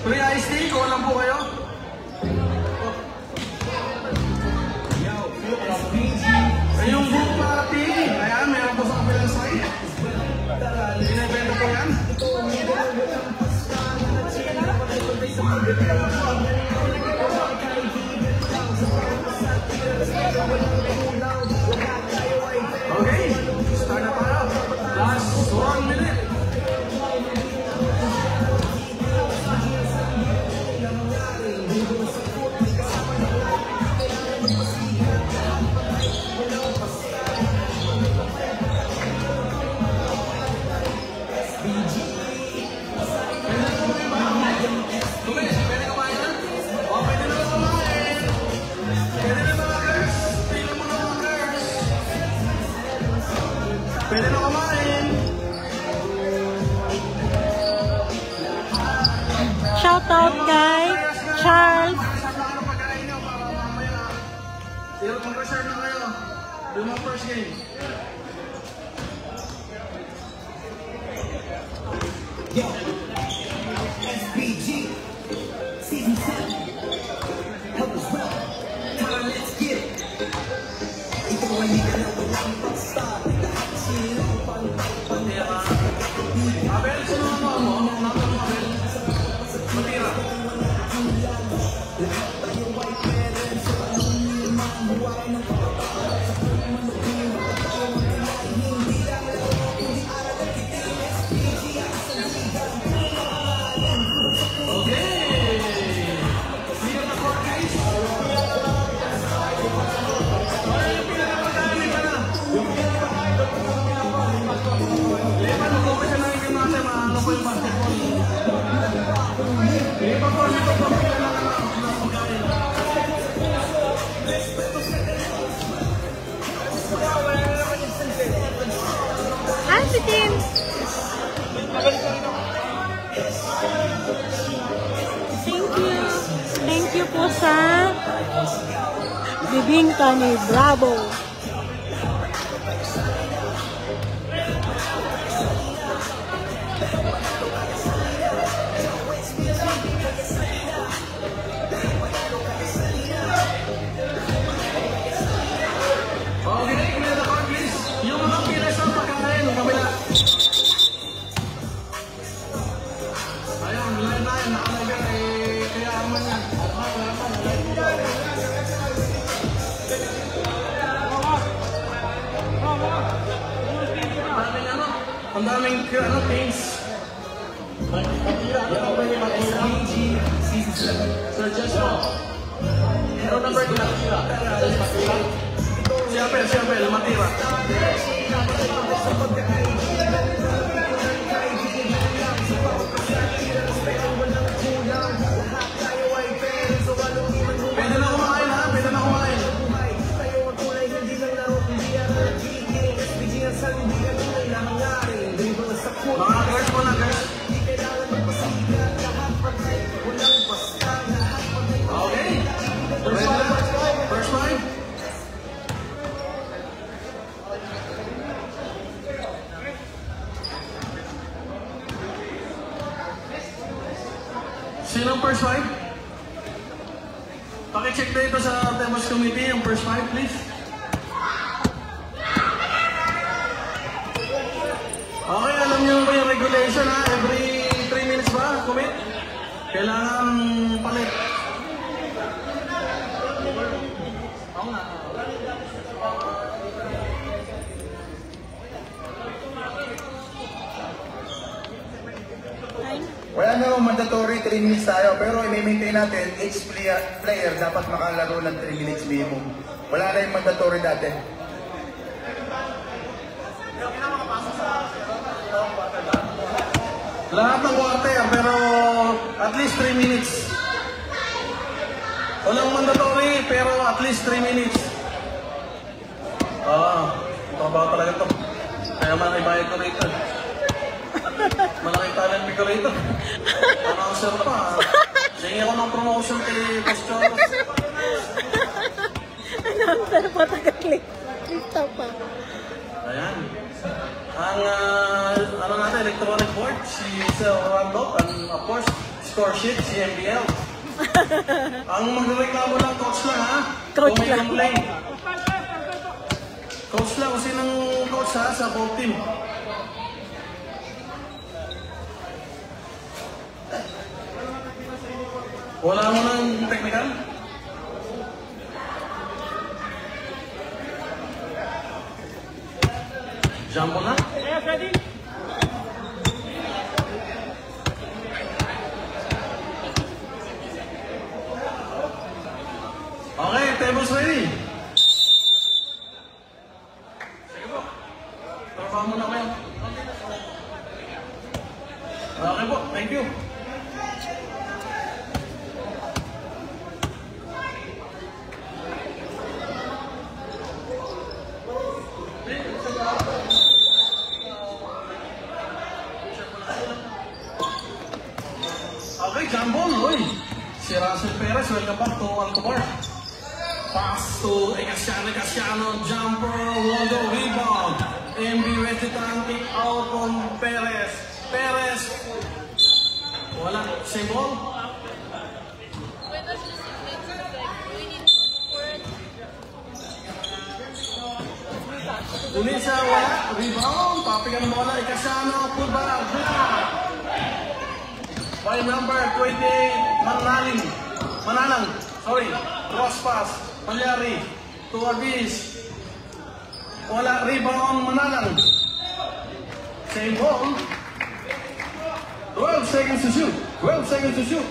Free iced tea, kuha lang po kayo. Yung book party, ayan, meron po sa kapilang side. Binibenta po yan. Okay, start na tayo. Last 1 minute. Pwede na kumain. Shout out kay Charles. Sino mag-reserve na kayo? Yung first game. Yo, SPG, Season 7. Help us well. Come on, let's get it. Ito ang hindi na walang pag-stop. Abel, sunod mo. Nato mo, Abel. Matira. Hi, Pitin! Thank you po sa bibingka ni Bravo. Ang daming things. Sir Joshua. Ano number ko na? Si Abel, matira. Pwede na kumain ha? Pwede na kumain. Mga girls mo na, girls. Okay. First one. Sinong first five? Paki-check dito sa Temos Committee yung first five, please. Okay, alam niyo ba yung regulation ha? Every 3 minutes ba? Commit? Kailangan palit. Oo nga. Wala namang mandatory 3 minutes tayo, pero i-maintain natin each player dapat makalaro ng 3 minutes minimum. Wala na yung mandatory dati. Lahat ng quarter, pero at least 3 minutes. Walang mandatory, pero at least 3 minutes. Trabaho talaga ito. Kaya man ibayad ko rito. Malaking talent ko rito. Announcer pa. Sige ako ng promotion kay Pastor. Announcer pa, taga-click. Lista pa. Ayan. Ang ano natin, electronic board, si Sir Randolph, and of course, si score sheet, CMBL. Ang magreklamo lang, coach lang ha? Coach Kung may lang. complaint. Coach lang, kasi ng coach ha, sa both team. Wala mo ng technical? Jumbo na? Okay, tables ready. Sige po. Trabaho muna kayo. Okay po, thank you. Okay, jumbo, uy. Si Russell Perez, welcome back to Alcobar. Pass to Ecasiano, jumper, Waldo, rebound. MB Retitan, kick out from Perez. Perez, wala, same ball. Tunisia, wala, rebound. Papigan mo wala, Ecasiano, pull back, rebound. By number 28, Manalang, sorry, cross pass, Palyari, to Arbis, wala, rebound, Manalang, same ball, 12 seconds to shoot, 12 seconds to shoot.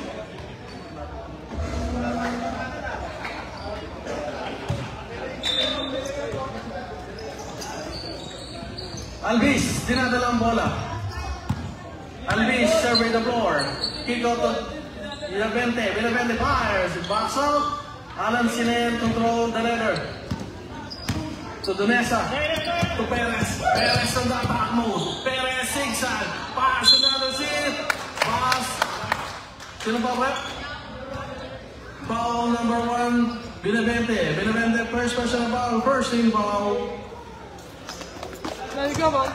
Albis, dinadala ang bola. Albis, survey the floor. Kick out to Benavente fires. Box out. Alan Sinen control the letter. To Donesa. To Perez. Perez on the back move. Perez zigzag. Pass another zip. Pass. Sino pa rep? Foul number 1. Benavente. Benavente first personal foul. First team foul. Let's go, ball.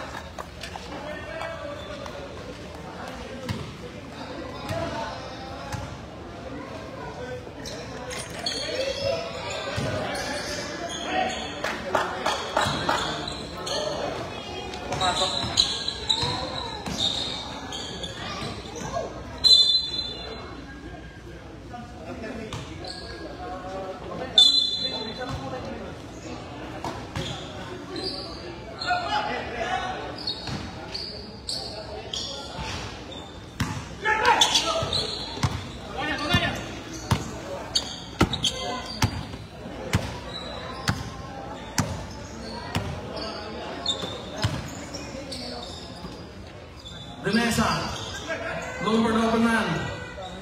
Donesa, lower the open man.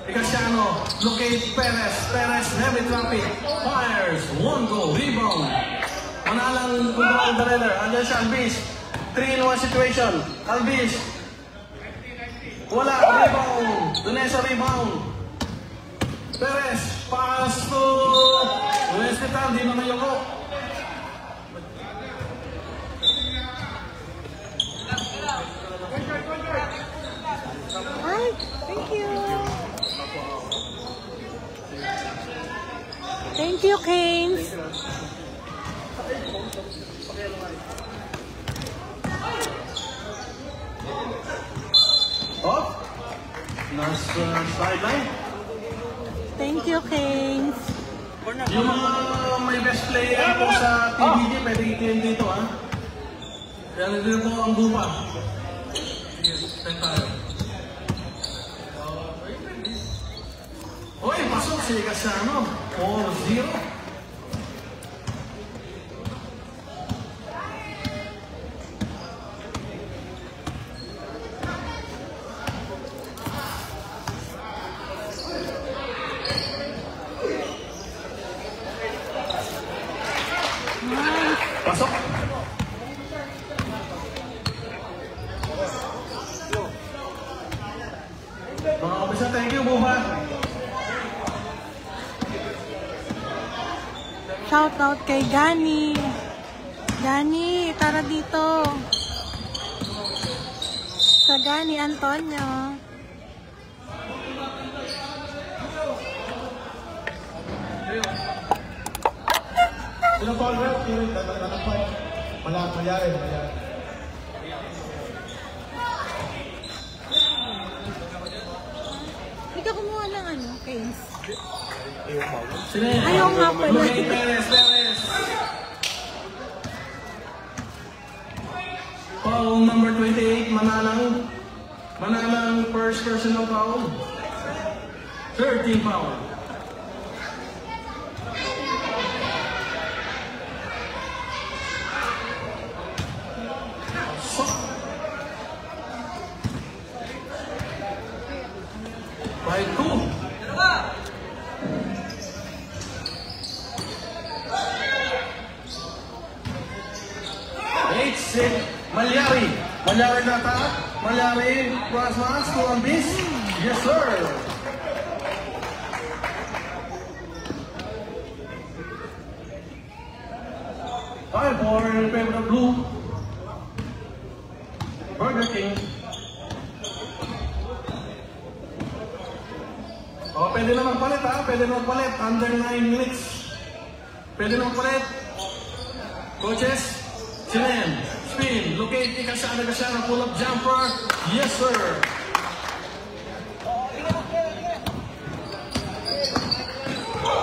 Ecasiano, locate Perez. Perez, heavy traffic. Fires, one goal, rebound. Manalang control the leader. Andyan siya, Albis. 3-in-1 situation. Albis. Wala, rebound. Donesa, rebound. Perez, pass to Westetan, di naman yung hook. Hi, thank you. Thank you, Keynes. Oh, nasa sideline. Thank you, Keynes. Yung mga may best player po sa PBG, pwede itin dito ha. Yan din po ang bupa. Sige, tayo. Hoy, pasok si Ecasiano. 4-0. Pasok. Mga kabisa, thank you, bupa. Shout out kay Gani. Gani, tara dito. Sa Gani Antonio. Sino foul rep? Malyari. Hindi ka kumuha ng ano, case. Sinin. Ayaw nga pala. Looking Perez. Foul number 28, Manalang first personal foul. 13 foul. By 2. Malyari na attack. Malyari cross match to Ambis. Yes, sir. Five for in favor of blue. Burger King. Oh, pwede na magpalit ha. Pwede na magpalit. Under 9 minutes. Pwede na magpalit. Coaches, Sinen, spin, locate, Ikasana, pull-up jumper. Yes, sir.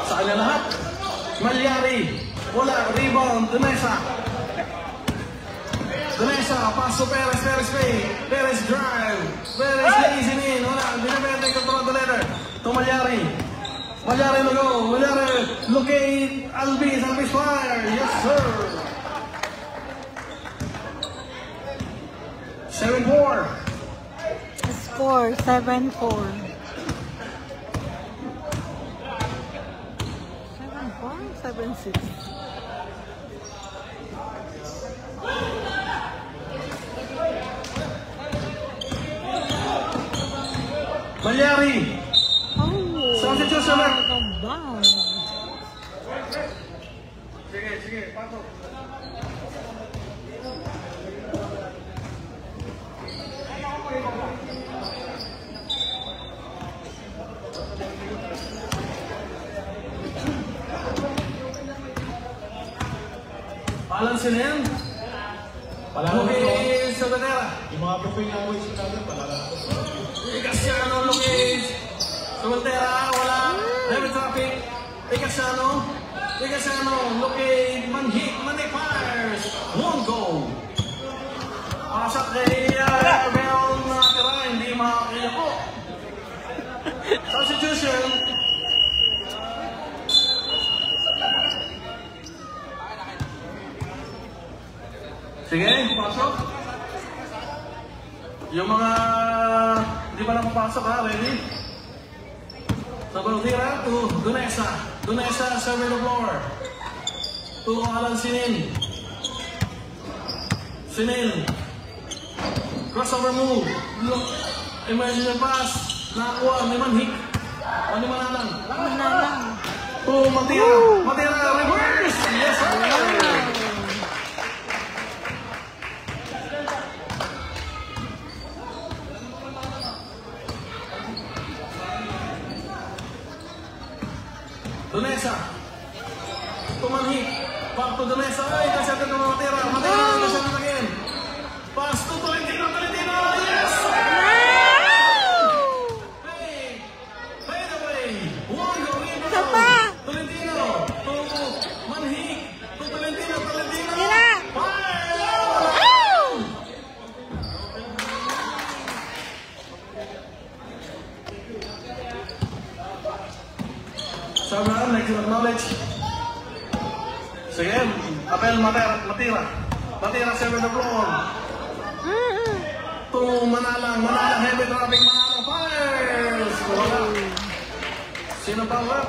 Sa kanya lahat. Malyari. Wala. Rebound. Dunesa, pass to Perez. Perez drive. Perez lazy in. Wala. Binabente control the letter. To Malyari na go. Malyari. Locate. Albis fire. Yes, sir. 7-4. Score 7-4. 7-6. Malyari. Oh. Substitution na. Bound. Sige, pasok. Balansin yan. Lugis sa bandera. Yung mga profile language natin, palala. Icasiano, Lugis sa bandera. Wala. Heavy traffic. Icasiano, Lugis. Manhik, fires. Won't go. Pasak kay Meron nakatira. Hindi makakaya po. Substitution. Sige, pasok. Yung mga hindi pa lang papasok ha, ready? Sa Balotira to Dunesa. Dunesa serving the floor. To Alan Sinin. Crossover move. Look. Emergency pass. Nakakuha ni Manhik. O ni Manalang. To Matira. Reverse. Yes, sir. Dunesa. Tumanhik. Back to Dunesa. Ay, kasi ito naman Matira. Matira again. Pass to Tolentino. Yes! Fade away. One go. Tolentino. To Manhik. To Tolentino. Fire! Sobrang next to acknowledge. Sige, Abel Matira serving the floor. To Manalang, heavy traffic, Manalang fires! Wala. Sino pa ba?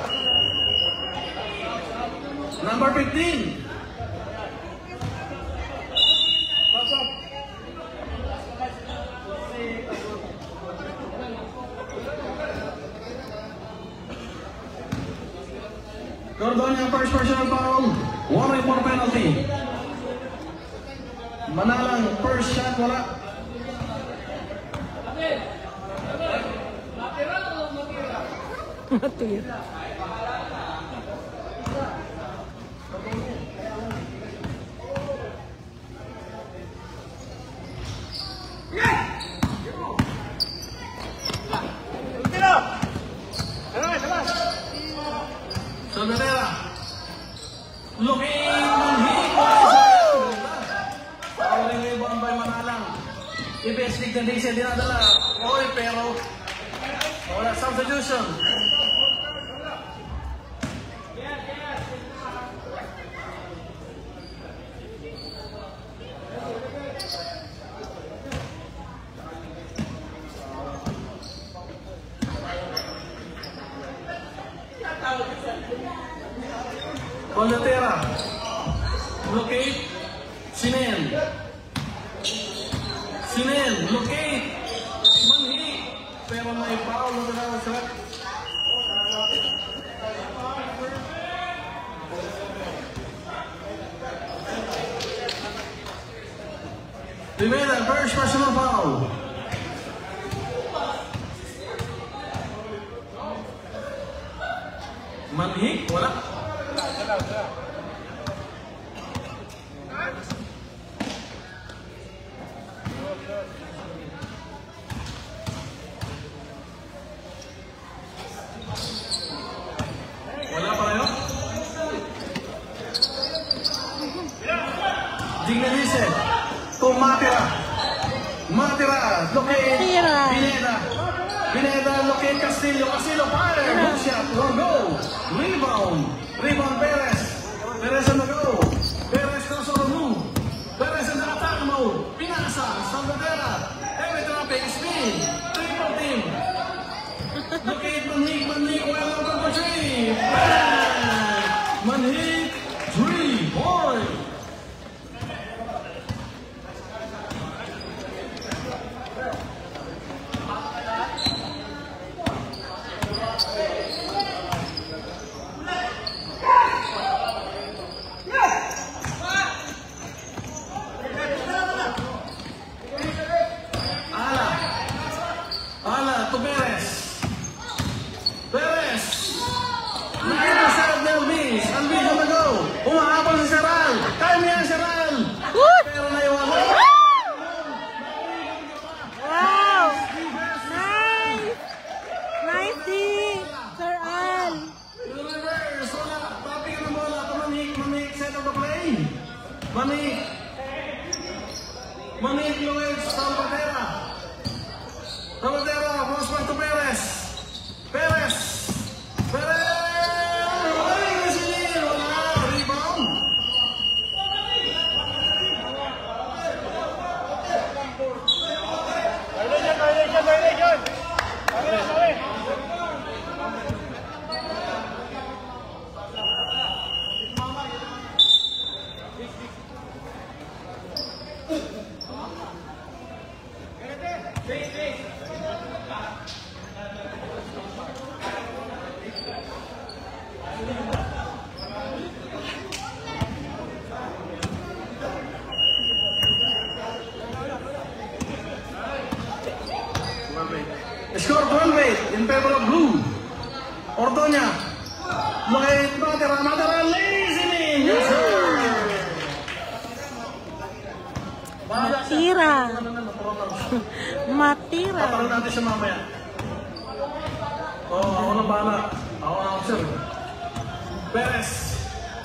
Number 15. Pasok. Cordonia first personal foul. 1 for penalty. Manalang first shot, wala. Matira. Salvatera. Looking manhik. Pauling rebound by Manalang. Ibeslig na din siya dinadala. Oy, pero wala substitution. Salvatera. Locate. Sinen. Sinen. Locate. Manhik. Pero may foul na tinawag sa rep. Rivera, first personal foul. Manhik, wala. Wala pa rin. Dignalice. Matira. Matira. Locate. Pineda. Pineda. Locate Castillo. Castillo fire. Good shot. Long goal. Rebound. Rebound Perez. Perez on the go. Perez cross on the move. Perez in the attack mode. Pinasa. Salvatera. Heavy traffic. Spin. Triple team. Locate Manhik. Manhik. Well open for three. Manhik. 3-point. Manhik Luis Salvatera. Salvatera, cross back to Perez. Perez. Perez. Wala. Rebound. Score 12 in favor of blue. Ordoña. Locate Matira. Matira lazy. Yes, sir. Matira. Matira. Paparoon natin siya mamaya. Ako na bahala. Ako na officer. Perez.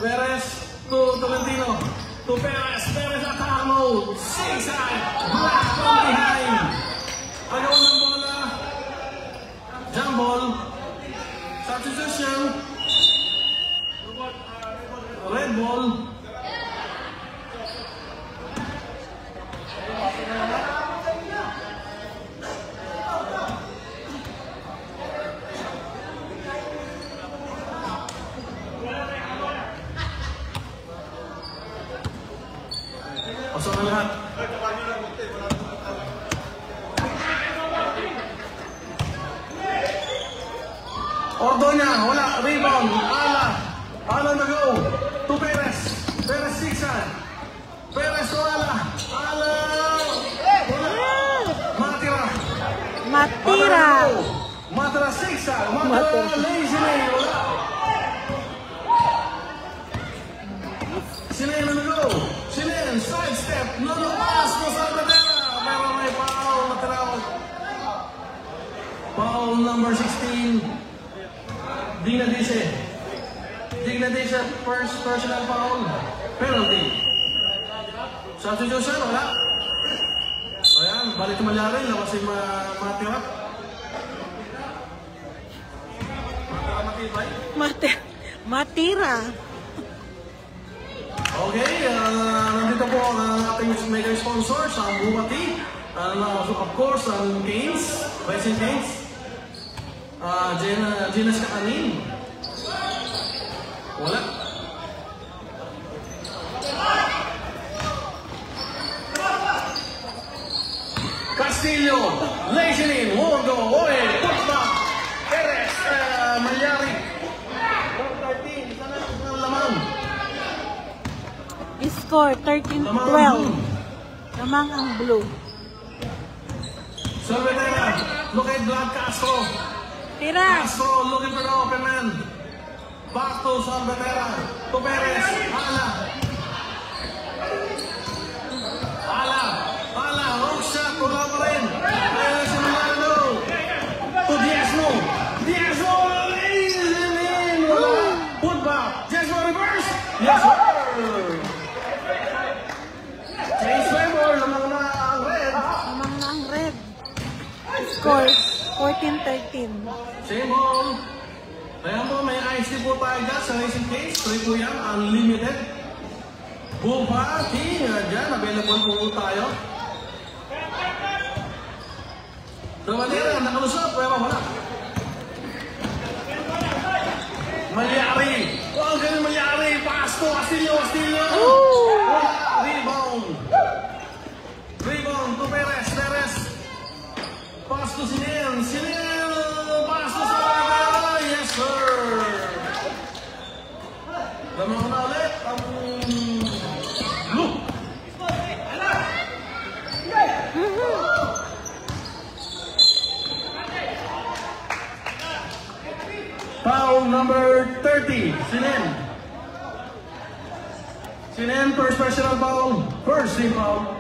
Perez to Tolentino. To Perez. Perez attack mode. Six-side. Black from behind. Agawan ng bola. Jump ball. Substitution. Red ball. Pasok na lahat. Ordoña, wala, rebound, Ala na go, to Perez, Perez six-side, Perez to Ala, wala, Matira, Matira six-side, Matira lazy lane, wala, Sinen na go, Sinen, side step, no pass, no Salvatera, pero may foul na tinawag, foul number 16, Dina dice. Dignity siya, first personal foul. Penalty. Substitution, wala. So yan, balik Malyari, lawas yung matira. Matira. Okay, nandito po ang ating mega sponsors, ang Bugatti, of course, ang Canes, Racing Canes, Gina's Kakanin. Wala. Castillo, Leisinin, Wongo, Oe, Putba, Perez, Malyari. 13, sana ang lamang. Score 13-12. Lamang ang blue. Salvatella, look at Vlad Castro. Tira. Castro looking for the open man. Back to Salvatella, to Perez, Ala, long shot, wala pa rin. Kaya si Milano. To Diezmo, wala. Put back, Diezmo reverse. Yes, sir. Change favor, lamang na ang red. Lamang na ang red. Score 14-13. Same hole. Ayan po, may ice tea po tayo dyan sa Racing Case. 3 po yan, unlimited. Bugatti, dyan, available po tayo. So, Manila, nakalusot, pero wala. Malyari. Oh, ganun Malyari. Pasto, Castillo. Wala, rebound. Rebound to Perez. Pasto, Sinel. Pasto sa Malyari. Yes, sir. Lamang na ulit ang blue. Foul number 30, Sinen, first personal foul, first team foul.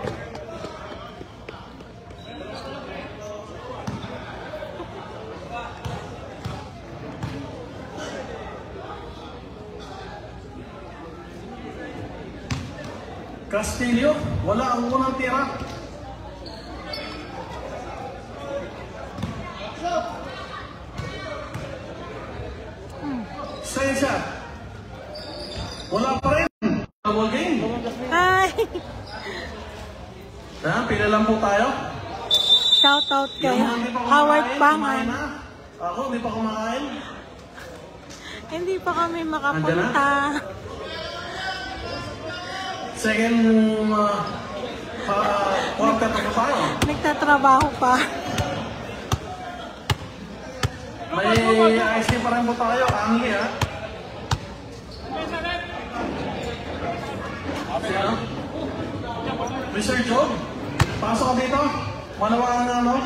Castillo, wala ang unang tira. Sensa. Wala pa rin. Ball game. Ay! Pila lang po tayo. Shoutout kay Yung mga hindi pa Howard kumakain, Pangan. kumain na. Ako, hindi pa kumakain. Hindi pa kami makapunta. Second quarter pa tayo. Nagtatrabaho pa. May ice cream pa rin po tayo. Angli, ha? Sino? Mr. Job, pasok ka dito. Manawagan na ano?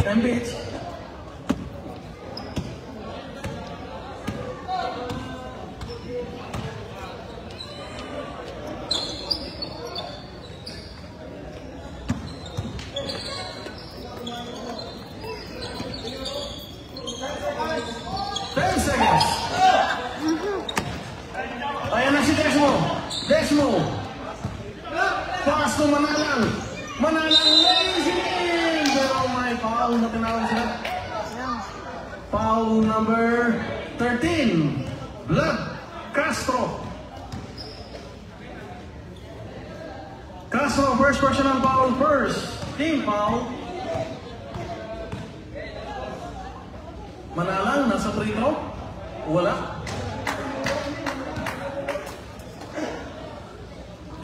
MPH. Ayan na si Desmo. Pass to Manalang. Pero may foul na tinawag sila. Foul number 13. Vlad Castro, first personal foul, first team foul. Manalang, nasa free throw? Wala.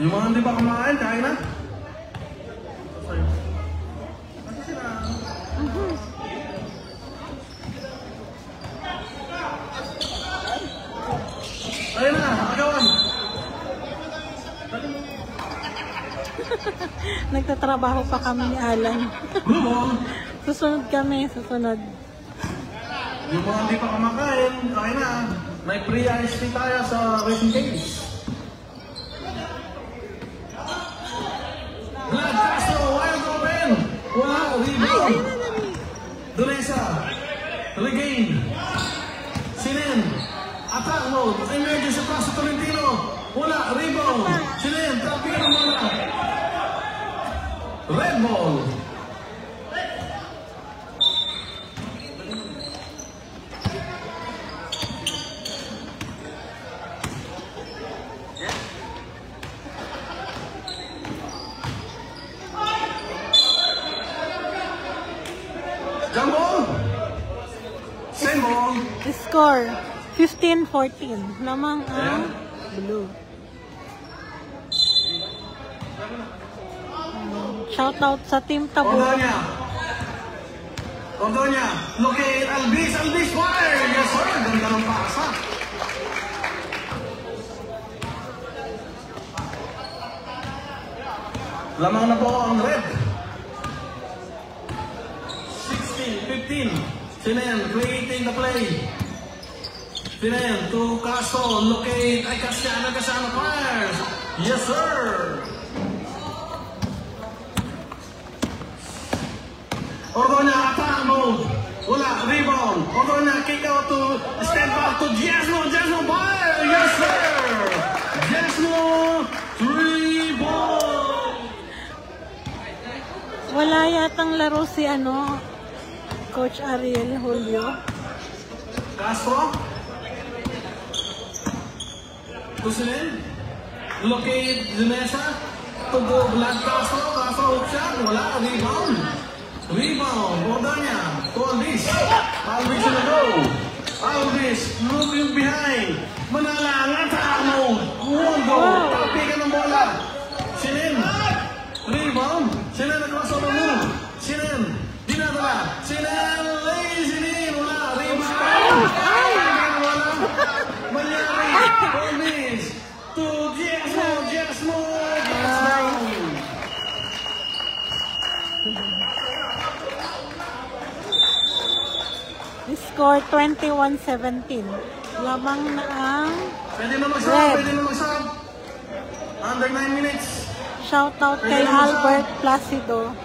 Yung mga hindi pa kumain, kain na? Ayun na, agawan. Nagtatrabaho pa kami ni Alan. Blue ball. Susunod kami, susunod. Yung mga hindi pa kumakain, kain na. May free ice tea tayo sa Racing Case. Vlad Castro, wild open. Wow, rebound. Dunesa, regain. Sinen, Attack mode. Emergency pass sa Tolentino. Wala. Rebound. Sila yan. Tapping ng bola. Red ball. Jump ball. Same ball. Score 15-14. Lamang ang blue. Shoutout sa Team Tabo. Ordoña. Ordoña. Locate Albiz. Albiz fire. Yes sir. Ganda ng pasa. Lamang na po ang red. 16-15. Sinen creating the play. Sinen to Castro. Locate. Ay, Casiano fires. Yes sir. Ordoña attack mode. Wala, rebound. Ordoña kick out to step back to Jesno. Jesno fire. Yes sir. Jesno 3 ball. Wala yatang laro si Coach Ariel Julio. Castro. Tusinin. Locate Junesa. To go Vlad Castro. Castro hook shot. Wala, rebound. Rebound. Ordoña. To Albiz. Albiz in the go. Albiz looking behind. Manalang attack mode. One goal. Tapi ka ng bola. Sinin. Rebound. Sinin nag-crossover move. Sinin. Dinadala. Sinin. Lazy din. Wala. Rebound. Wala. Manyari. Albiz. To Jesmo. Jesmo. Score 21-17. Lamang na ang Pwede na mag-sub. red. Pwede na mag-sub. Under 9 minutes. Shoutout kay Albert Placido.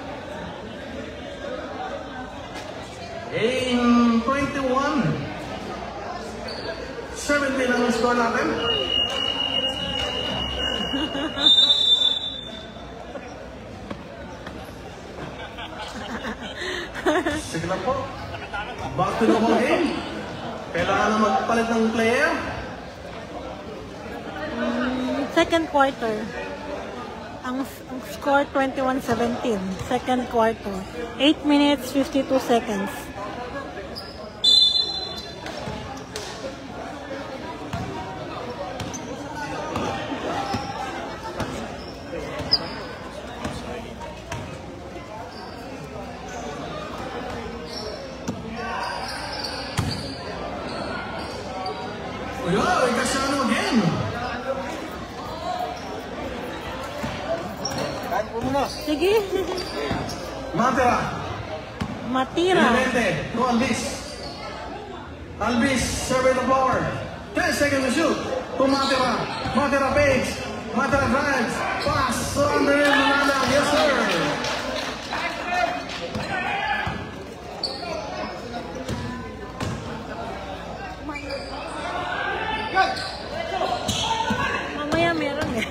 In 21. 17 ang score natin. Sige lang po. Back to the ball game. Kailangan na magpalit ng player. Second quarter. Ang score 21-17. Second quarter. 8 minutes 52 seconds. Uy, Casiano again. Sige. Matera. Matira. Clemente to Albiz. Albiz serving the floor. 10 seconds to shoot. To Matera. Matera fakes. Matera drives. Pass. So under him, Manala. Yes, sir. Mamaya meron eh.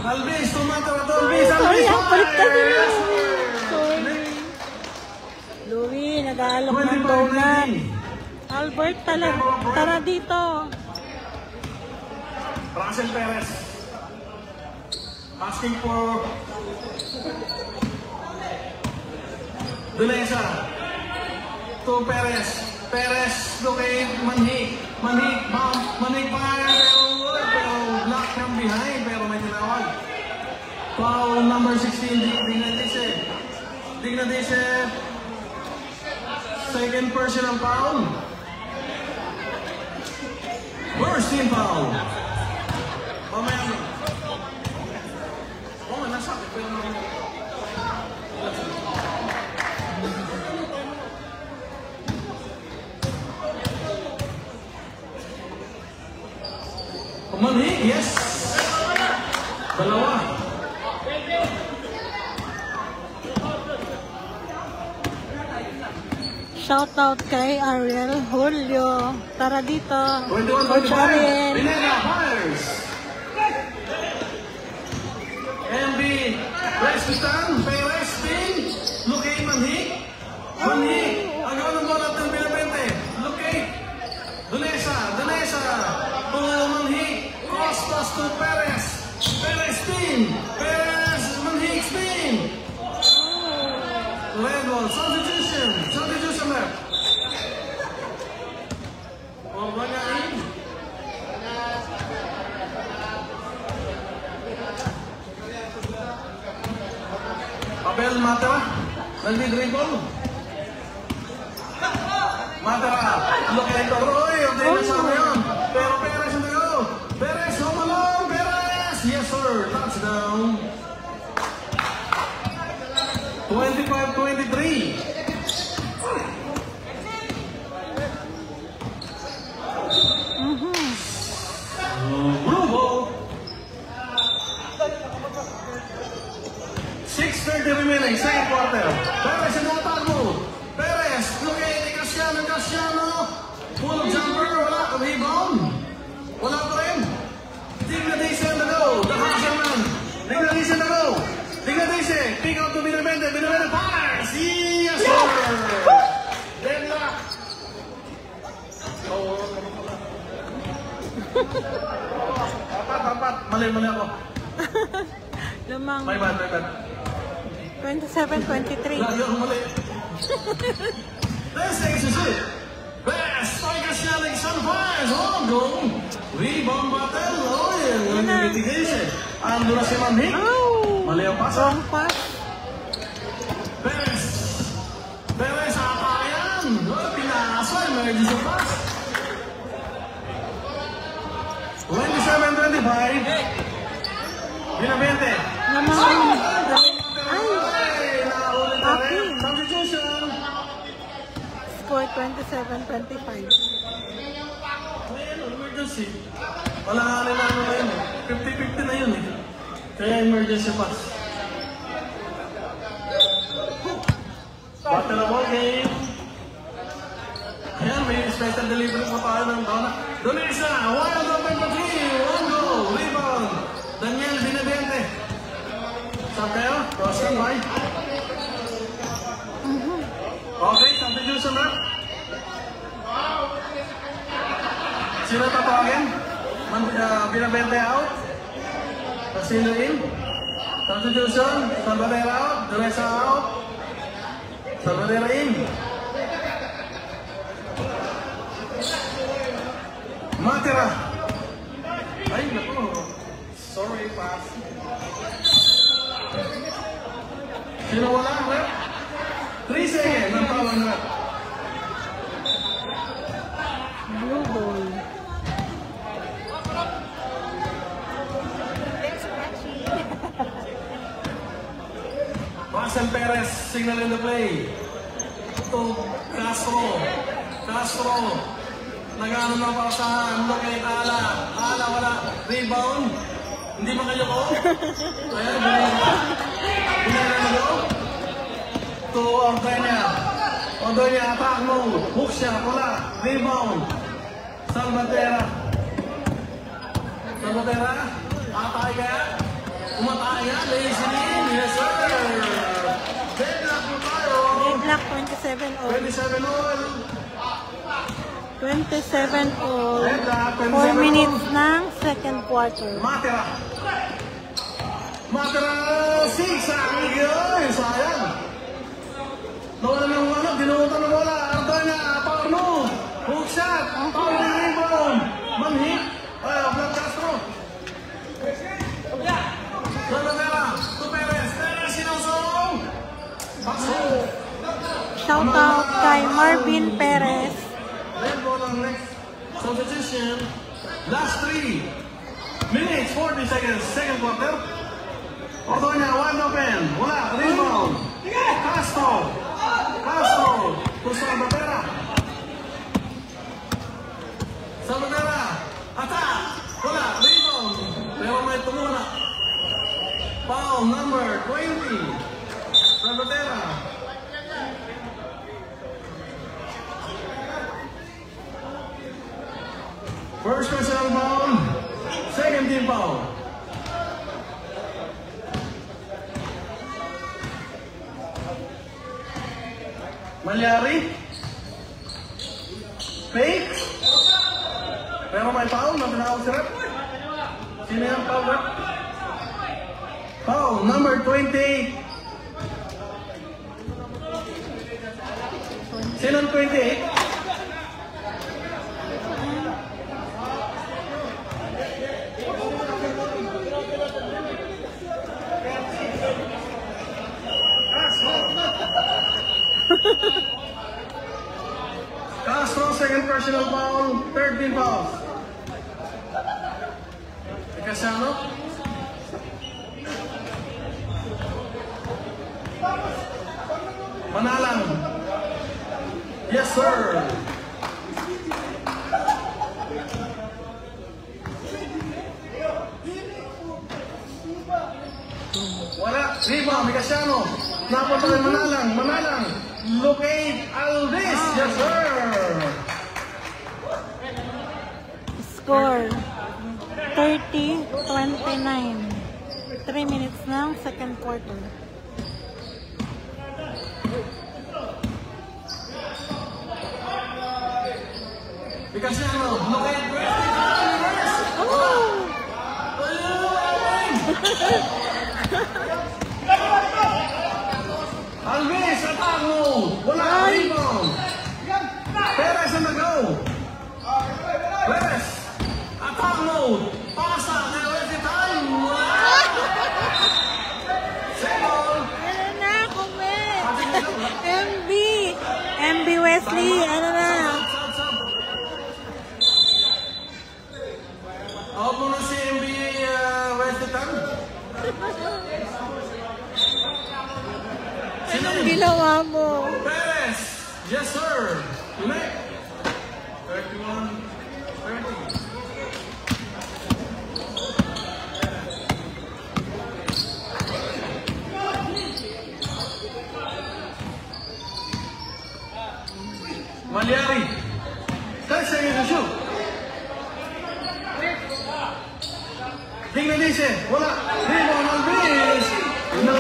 Albiz to Matera to Albiz. Sorry, Albiz ang palit ka din. fires. Sorry. Louie, nag-aalok ng donut. Albert, tara dito. Russell Perez. Asking for Dunesa. To Perez. Perez locate Manhik. Manhik bump. Manhik fire. Pero block from behind. Pero may tinawag. Foul number 16. Dignatise. Dignatise. Second personal foul. First team foul. Mamaya mo. Oo, nasa akin. Pero mamaya. Manhik, yes. Dalawa. Shoutout kay Ariel Julio. Tara dito. 21-25. Coach Ariel. Pineda fires. MB Respistan. Perez spin. Lukay Manhik. Manhik. Agaw ng bola ng Binabente. Lukay. Dunesa. To Manhik. Costas to Perez. Perez spin. Perez. Manhik spin. Red ball. Substitution left. Banyain. Abel Matera. Nagdi-dribble. Matera. Lukay Roy. Ang din sa ngayon. Pero Perez ang go. Perez home alone. Perez. Yes sir. Touchdown. 25-23. Bruvo. 6:30 remaining, second quarter. Perez ang attack move. Perez, lukay ni Casiano. Full jumper, wala. Rebound. Wala pa rin. Dignadise on the go. The Hasselman. Dignadise on the go. Dignadise. Pick out to Binabente. Binabente fires. Yes, sir. Deadlock. Apat. Mali ako. Lumang My bad. 27-23. Lagi ako mali. This is it. Best striker Shelling Sunfires. Oh, go. Rebound battle. Oh, yeah. Mitigation. Ando na si Manhik. Oh! Mali ang pasa. Wrong pass. Perez, atayan. Oh, pinasa. Emergency pass. 27-25. Binabente. Namang. Ay, substitution. Score 27-25. Ayan, emergency. Wala nga rin ano na yun. 50-50 na yun eh. Kaya emergency pass. Battle of ball game. Ayan, may special delivery pa tayo ng Dona. Donesa, wild open for 3. One goal. Rebound. Daniel Binabente. Saan kayo? Cross and by. Okay, substitution na. Sino tatawagin? Binabente out. Casino in. Substitution. Salvadera out. Donesa out. Salvadera in. Matera. Ay, naku. Sorry, pass. Sino wala? Rep? 3 seconds. Ang tawag na. Blue ball. Russell Perez signal in the play. To Castro. Nag-ano na para sa kay Ala. Ala wala. Rebound. Hindi makayo ko. Ayan, binala na go. To Ordenya. Attack move. Hook siya. Wala. Rebound. Salvatera. Atay kaya. Umatay yan. Lazy. Yes sir. Deadlock mo tayo. Deadlock 27-all. 27-all. 27-all. Deadlock 4 27-all. minutes ng second quarter. Matera 6 ay sayang. Nawala ng wala, dinuutan ng wala. Ardanya, power move. Hook shot, power rebound. Manhik, Vlad Castro. Salvatera, to Perez. Perez sinusong. Pasok. Shoutout kay Marvin Perez. Red ball on next substitution. Last 3 minutes, 40 seconds, second quarter. Ordonez, wide open. Wala, rebound. Castro to Salvatera. Attack. Wala, rebound. Pero may tumuna. Foul number 20. Salvatera. First personal foul. Second team foul. Malyari. Fake. Pero may foul na tinawag si rep. Sino yung foul rep? Foul number 28. Sino ang 28? Castro, second personal foul, 13 fouls. Casano. Manalang. Yes, sir. Wala. Rebound, Casano. Napatay Manalang. Manalang. Locate Alvis. Yes, sir. Score 30-29. 3 minutes ng second quarter. Casano. Locate Alvis. Oh! Alvis, attack mo! Wala ka rebound! Perez on the go! Perez! Attack mo! Pasa! Kaya time! Second! Ano na, comment? MB! MB Wesley, ano na? Out mo na si NBA Wesley Tan. Anong ginawa mo? Perez! Yes, sir! Connect! 31-30. Malyari. 10 seconds to shoot. Tingnan dice. Wala. Rebound Alvis. No.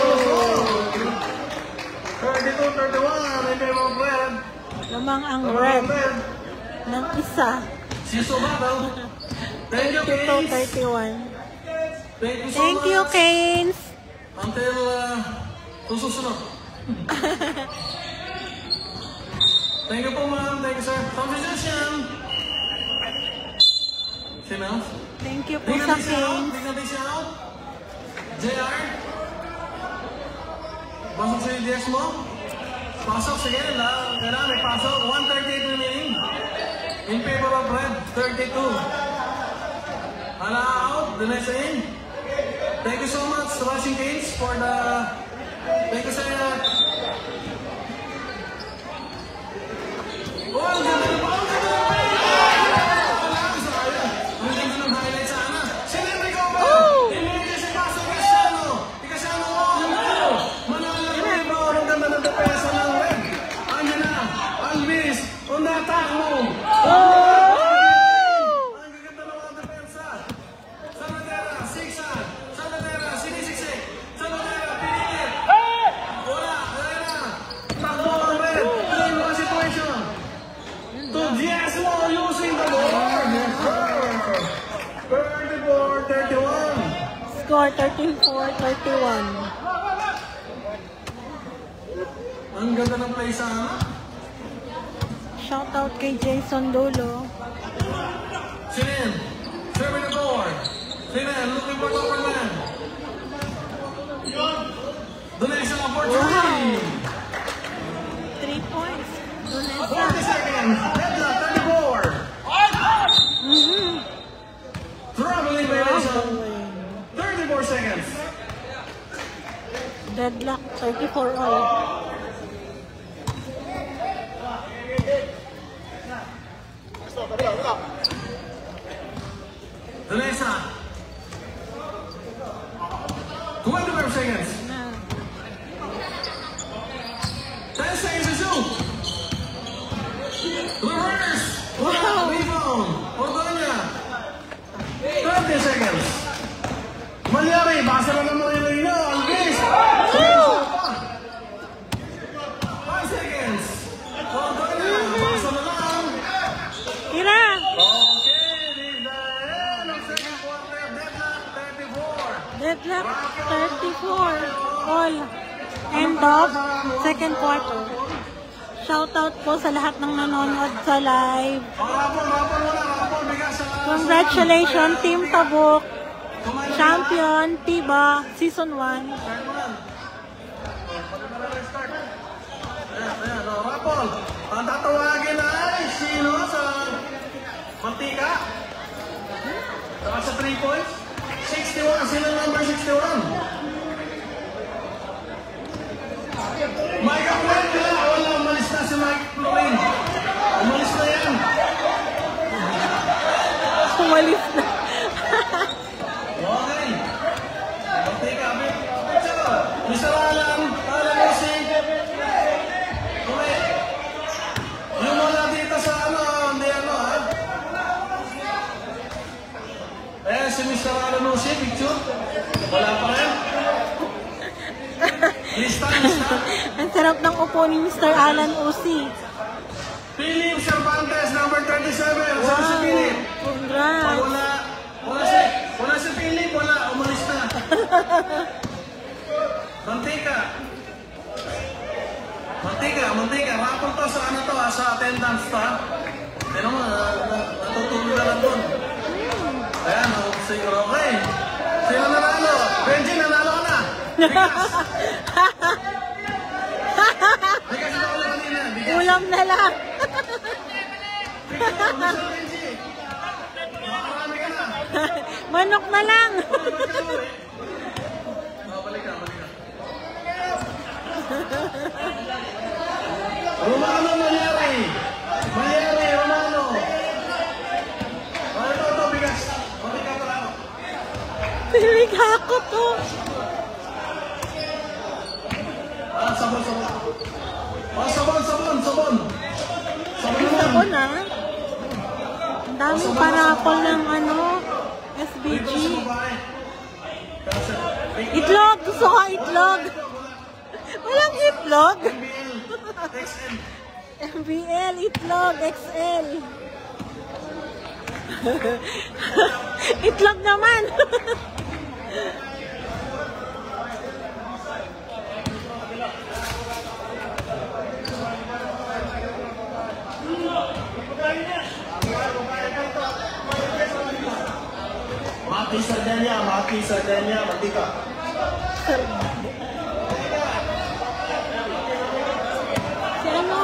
32-31. Hindi mo red. Lamang ang red ng isa. Si Sobato. Thank you, Keynes. 32-31. Thank you so Thank you, much. Keynes. Until susunod. Thank you po, ma'am. Thank you, sir. Conversation. Sino? Thank you po sa Keynes. Tingnan din siya out. JR. Pasok sa EDX mo. Pasok, sige. Kailangan may pasok. 138 remaining. In favor of red, 32. Hala out. The next in. Thank you so much, Rushing Keynes, for the... Thank you, sir. Oh, ang ganda na po! Ang ganda na po! Ang ganda ng highlight sana. Sino yung recover? Hindi si Paso Casano. Casano, Manalo yung rebound. Ang ganda ng depensa ng red. Andiyan na. Alvis, on the attack mo. Ang gaganda ng mga depensa. Salvatera, zigzag. Salvatera, sinisiksik. Salvatera, pinilit. Wala, wala na. Takbo ang red. Tignan mo ang situation. To Diezmo using the board. Yes, sir. 34-31. Score 34-31. Ang ganda ng play sana. Shoutout kay Jason Dulo. Sinin, serving the board. Sinin, looking for upper man. Donation opportunity. 3 points. 40 Dunesa. seconds. Headlock, 34. Traveling violation. 34 seconds. Deadlock 34 all. Donesa. 25 seconds. Na. 10 seconds to shoot. Reverse. Wow. Rebound. Ordoña. Malyari, basa na ng Marino. Alvis! 5 seconds. Okay na, basa na lang. Tira! Okay, this is the end of second quarter. Deadlock 34. All. End of second quarter. Shoutout po sa lahat ng nanonood sa live. Congratulations, Team Tabuk. Champion, Tiba, Season 1. Ayan, Rapol. Ang tatawagin ay sino sa Mantika? Saka sa 3 points? 61, sino number 61? Mike Apuente na, wala, umalis na si Mike Pluin. Umalis na yan. Umalis na. Okay. Mantika, Mr. Alan si yung wala dito sa hindi ha? Ayan, si Mr. Alan si picture. Wala pa rin. Lista. Ang sarap ng upo ni Mr. Alan Uzi. Philip Cervantes, number 37. Saan si Wow. Philip? Congrats. Wala si Philip, wala. Umalis na. Mantika. Rapol to sa ano to, sa attendance to, ha? Tignan mo, natutulog na lang doon. Ayan, siguro, okay. Sino nanalo? Benji, nanalo ka na. Bigas na ulit kanina. Ulam na lang. Benji. Makarami ka na. Manok na lang. Balik ka. Romano Malyari, Romano. Ito, bigas. Balik ka pala ako. Pilig ako to. Sabon. Sabon Ako na. Ang daming parapol ng SBG. Itlog! Gusto ko itlog! Walang itlog! MBL, itlog, XL. Itlog naman! Maki Sardenya, Mantika. Si ano?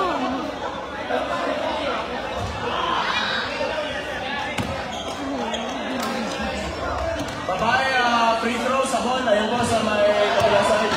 Babae, free throw, sabon. Ayan po sa may kabilang side.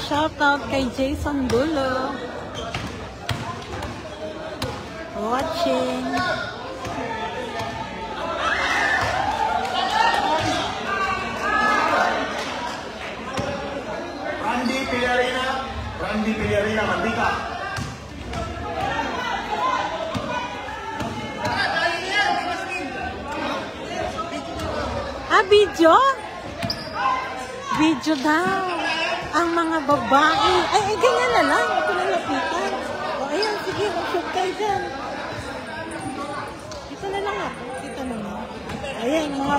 Shout out kay Jason Dulo. Watching. Randy Pillarina, Mantika. Video? Video daw. Ang mga babae. Ay, ganyan na lang. Ito na lapitan. O, ayan, sige. Shoot kayo dyan. Ito na lang ako. Ito na lang. Ayan, mga...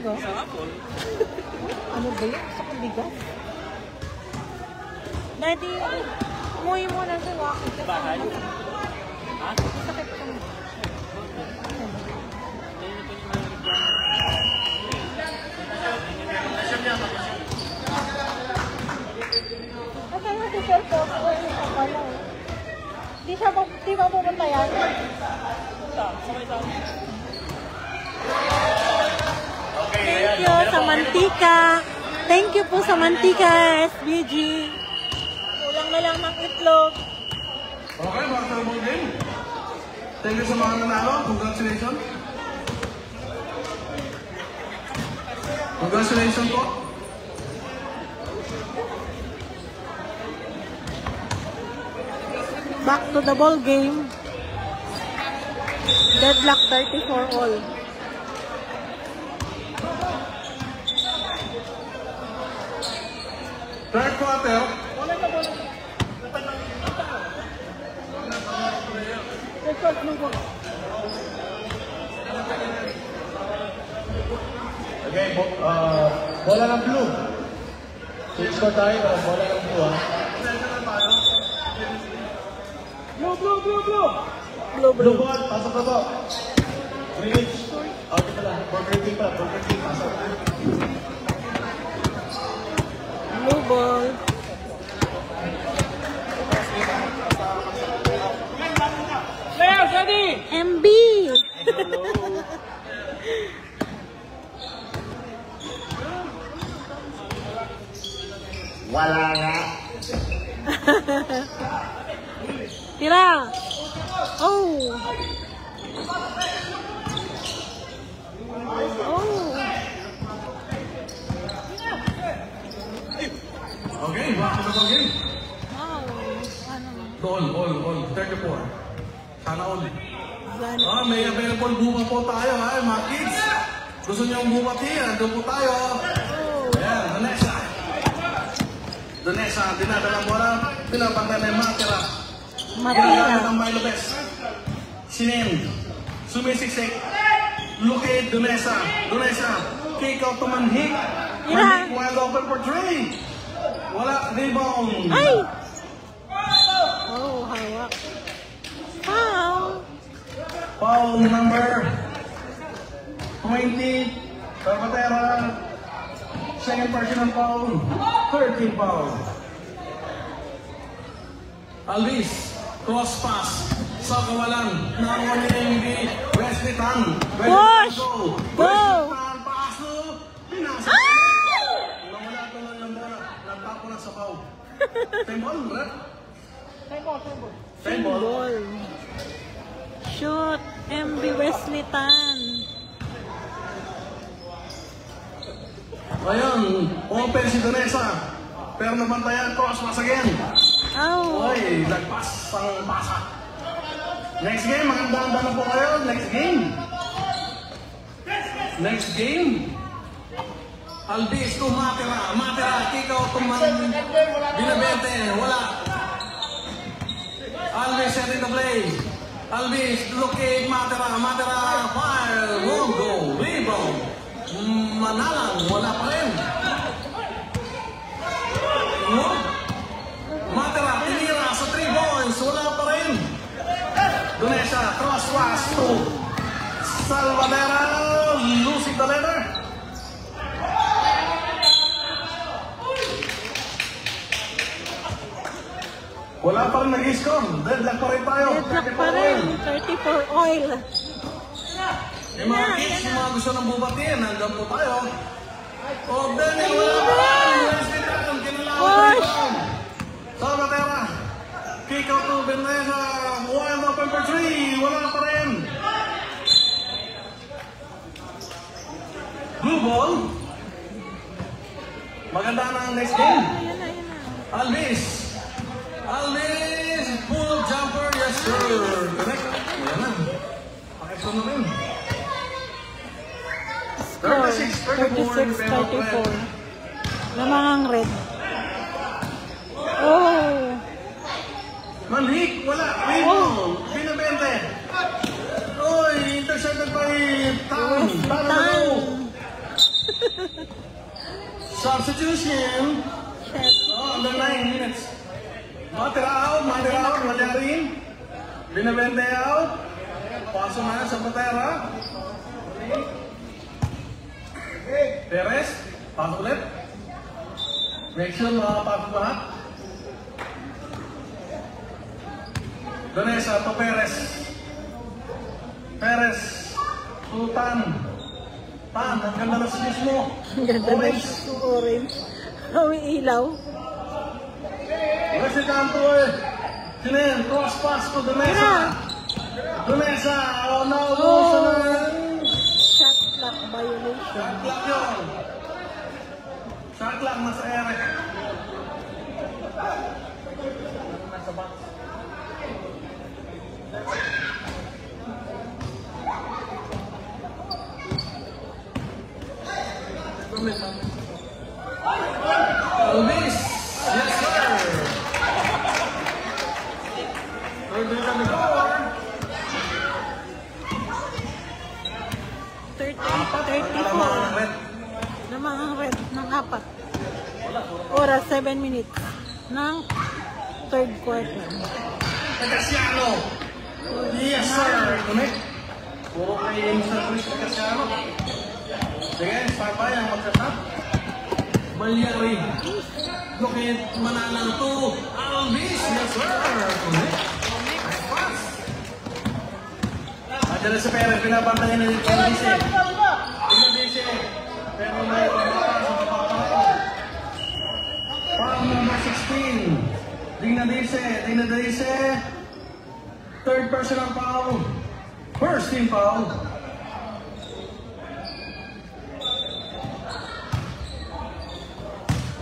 bigas? Ano ba yun? Sa bigas? Daddy, umuwi muna sa wakit. Bahay? Ha? Sakit ka mo. Kasi si Sir Fox, uwi ka pala eh. Di ba pumunta yan? Thank you sa mantika. Thank you po sa mantika, SBG. Kulang na lang ng itlog. Okay, basketball game. Thank you sa mga nanalo. Congratulations. Congratulations po. Back to the ball game. Deadlock 34 all. Third quarter. Okay, bola ng blue. Switch ko tayo, bola ng blue ha. Blue ball, pasok na po. Release. Okay pala, Burger King pa, Burger King, pasok. Blue ball. Players ready! MB. Wala nga. Tira. Oh. Oh. Okay, basketball game. Wow. Ano? All. 34. Sana all. Gano'n. May available buka po tayo ha, mga kids. Gusto niyo ang bumati, doon po tayo. Ayan, Danesa, dinadala mo na, pinapantay na yung Matira. Ginagamit ang Milo Best. Sinin, sumisiksik, Lukid, Danesa, kick out to Manhik. Manhik wide open for three. Wala, rebound. Ay! Oh, hawak. Foul. Foul number 20, Carpatera. Second personal foul, 13 foul. Alvis, cross pass, sa kawalan ng MB, Wesley Tan. Push! Go! Wesley Tan, paso, pinasa. Nawala ko lang ng bola, nagtapo na sa foul. Time ball, rep? Time ball. Ball. Shoot. MB Wesley Tan. Ayun, open si Danesa. Pero nabantayan, cross pass again. Oh. Oy, lagpas ang pasa. Next game, maganda na po kayo. Next game. Alvis to Matira, kick out to Binabente, wala. Alvis setting the play. Alvis, looking, Matira, fire, won't go, rebound. Manalang, wala pa rin. Matira, tinira sa 3 points, wala pa rin. Danesa, cross pass to Salvadera, losing the letter. Wala pa rin nag-score, deadlock pa rin tayo. Deadlock pa rin. 34 oil. Yung mga kids, yung mga gusto ng bubatiin, hanggang po tayo. Daniel, wala pa rin. Wesley Tan, kinalaman. Salvatera, kick out to Benesa, wide open for 3, wala pa rin. Blue ball. Maganda na ang next game. Ayan na. Alvis, pull jumper, yes sir. Correct. Ayan na. Pakipon na rin. 36-34. Lamang ang red. Oh. Manhik, wala. Rebound. Binabente. Oy, intercepted by Tan. Substitution. Oh, under 9 minutes. Matira out, Malyarin. Binabende out. Paso na sa Patera. Perez, pasok ulit. Make sure makapasok lahat. Donesa to Perez. Perez. Sultan. Tan, ang ganda na skills mo. Ang ganda na Orange. yung orange. May ilaw. Where's the canto eh? Sinin, cross pass to Donesa. Donesa, oh no, Shot clock violation. Shot clock yun. Shot clock nasa ere. Nasa box. Luis, yes sir. Third down on the floor. 34. Lamang ang red ng 4. Oras 7 minutes ng third quarter. Tagasiano. Yes sir. Connect. Puro kay Mr. Chris Tagasiano. Sige, start tayo ang magkasap. Malyari. Lukit Manalang to Alvis. Yes sir. Connect. Nice pass. Adyan sa Perez. Pinabantayan na yung NBC. NBC. Pero may pagkakas sa pagkakas. Foul number 16. Digna Dice. Third personal foul. First team foul.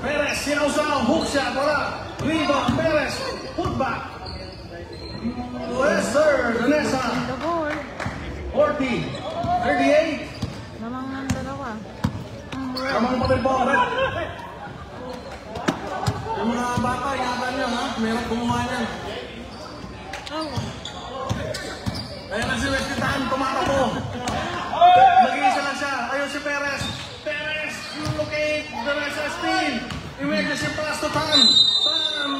Perez, sinausaw, hook shot, wala. Rebound, Perez, put back. Yes sir, Donesa. The board. 40, 38. Lamang ng dalawa. Ang red. Kamang pa rin po, red. Yung mga bata, ingatan nyo ha, meron kumuha niyan. Oh. Ayan na si Westitahan, tumatakbo. Mag-iisa lang siya, ayun si Perez. Perez, locate, Donesa spin. Emergency pass to Tan. Tan,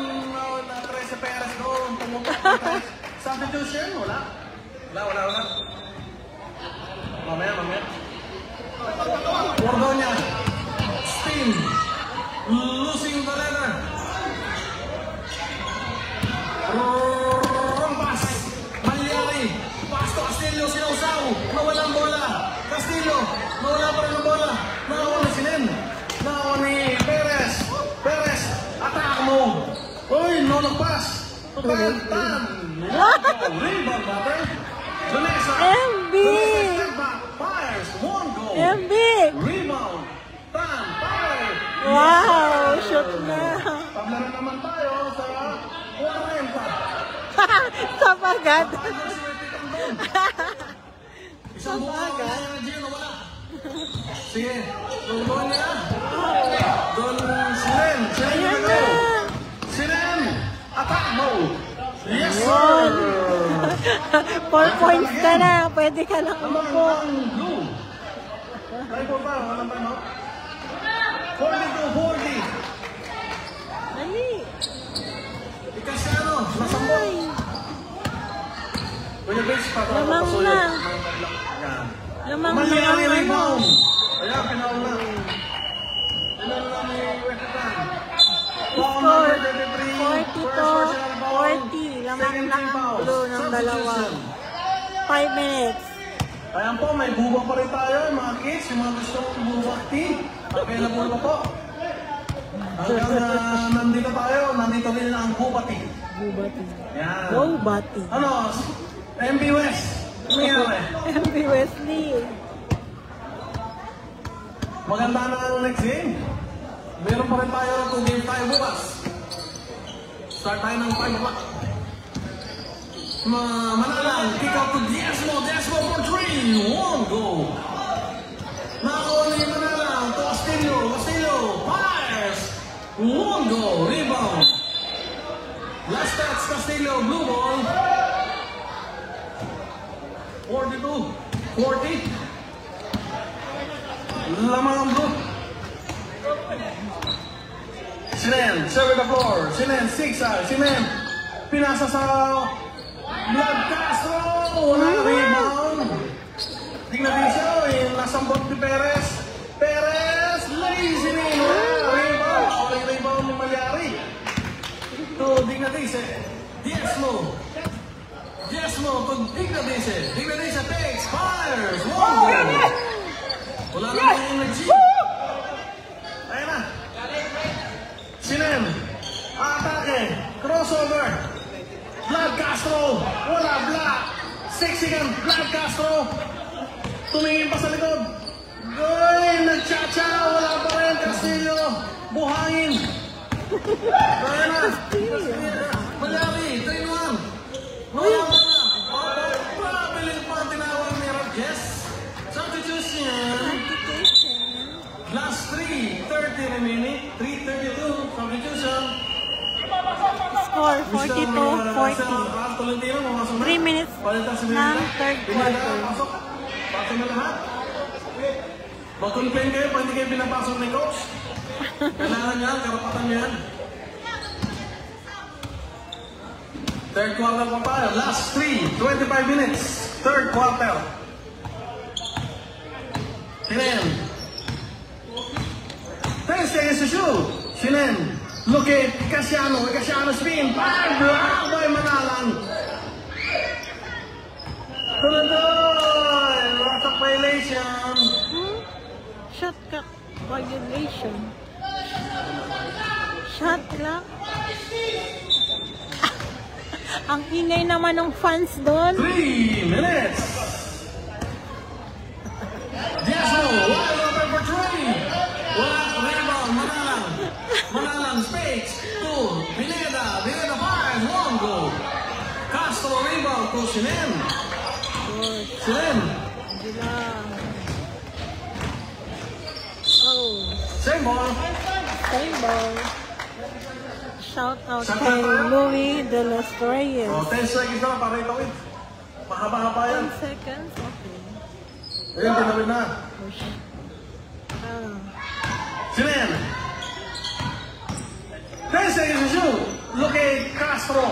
na-trace si Perez doon. Tumutok. Substitution, wala. Wala. Mamaya. Bordonya. Spin. Losing the letter. Rompas. Malyari. Pass to Castillo. Sinausaw. Nawalang bola. Castillo. Nawala pa rin ang bola. Nakawa ni Sinin. Nakawa ni Perez. Perez. Attack mo. Uy, no pass. Tan. Rebound butter. Donesa. MB. Donesa step back. Fires. One goal. MB. Rebound. Tan. Fire. Wow, shoot na. Pablaro naman tayo sa 40. Sapagad. Isang buwan na Gino, wala. Sige, doon niya. Doon Sinen. Ayan na. Sinen, attack mode. Yes, sir. 4 points ka na. Pwede ka lang umupo. Blue. Tayo po pa, walang time out. 40. Dali. Ikasiano, nasambot. Ay. Kuya Base, Lamang na. Lamang na Malyari ang ano. rebound. Ayan, pinauna. Pinauna ni Western. Score 42-40. Lamang na ang blue ng dalawa. 5 minutes. Ayan po, may buba pa rin tayo, mga kids. Yung mga gusto kong buba tea. Available pa po. Hanggang nandito tayo, nandito rin ang buba tea. Bubati. Yan. Go, Bati. Ano? MB West. Ano nangyari? MB Wesley. Maganda na ang next game. Meron pa rin tayo 2 games tayo bukas. Start tayo ng 5 o'clock. Manalang, kick out to Diezmo for 3. One goal. Nakakuha ni Manalang to Castillo. Fires. One goal. Rebound. Last touch, Castillo. Blue ball. 42. 40. Lamang ang blue. Sinen, serve the floor. Sinen, zigzag. Sinen, pinasa sa Blood Castro. Wala rebound. Tingnan din siya. Nasambot ni Perez. Perez, lazy rin. Wala rebound. Okay, rebound ni Malyari. To Dignadice. Diezmo. Diezmo to Dignadice. Dignadice takes, fires. Whoa! Wala na yung nag-G. Ayan na. Sinen. Atake. Crossover. Blood Castro. Wala block. 6 second. Blood Castro. Tumingin pa sa likod. Goy! Nagchacha. Wala pa rin. Castillo. Buhangin. Ayan na. Malyari. 3-1. Wala pa na. Pabiling pa ang tinawag ni Rodges. Substitution. Last 3:30 remaining. 3:32. Substitution. Score 42-40. 3 minutes ng third quarter. Pasok na lahat. Mag-complain kayo pag hindi kayo pinapasok ni coach. Kailangan niya, karapatan niya yan. Third quarter pa tayo. Last 25 minutes. Third quarter. Sinen. 10 seconds to shoot. Sinen. Look at Casiano. Casiano spin. Bang! Block by Manalang. Tuloy! Lots of violation. Shot clock violation. Shot clock. Ang ingay naman ng fans doon. 3 minutes. Diezmo. Wide open for 3. Wala. Rebound. Manalang. Manalang spakes. 2. Pineda. Pineda fires. 1 goal. Castro rebound to Sinen. Sinen. Oh. Same ball. Same ball. Shout out kay Louis De Los Reyes. 10 seconds na para itawid. Mahaba-haba yan. 10 seconds? Okay. Ayun, tinawid na. Push. Ah. Sinen. 10 seconds to shoot. Look at Castro.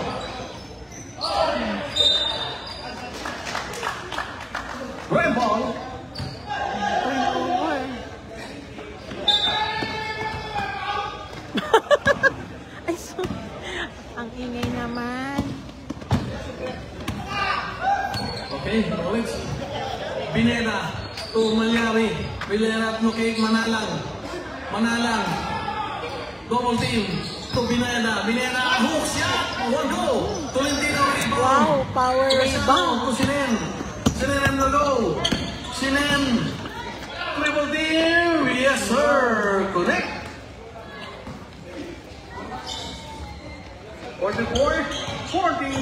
Red ball. Turnover. Ay, so, ang ingay naman. Okay, ulit. Bineda to Malyari. Bineda to kay Manalang. Manalang. Double team to Bineda. Bineda, hook shot. 1 goal. Tolentino rebound. Wow, power Rebound to rebound. Sinen. Sinen and the goal. Sinen. Triple team. Yes, sir. Connect. 44-40.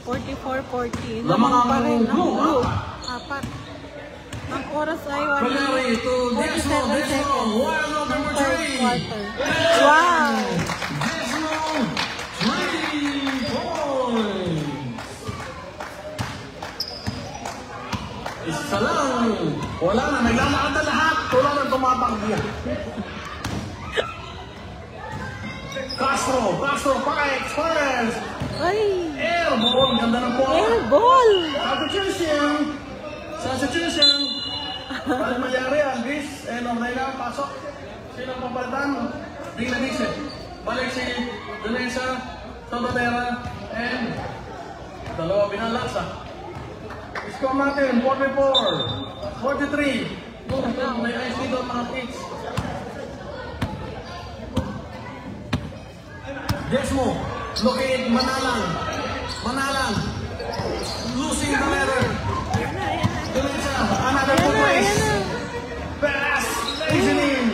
44-40. Lamang ang pa rin ang blue, blue. Apat. Ang oras ay Malyari to Diezmo. 47 Diezmo. seconds. Wild open Ng for third 3. quarter. Wow! Diezmo. 3 points. Isa lang. Wala na. Naglalakad na lahat. Wala na tumapanggiya. Castro. Castro. Pikes. Fires. Ay! Air ball. Ganda ng ball. Air ball! Substitution. Substitution. Balik Malyari. Alvis. And Ornella. Pasok. Sino ang papalitan? Dignadice. Balik si Dunesa. Todotera. And dalawa binalasa. Score natin. 44. 43. May ice dito mga kids. Diezmo. Locate Manalang. Manalang. Losing the letter. Dunesa. Another Ayan na, place. ayan na. Pass. Lazening.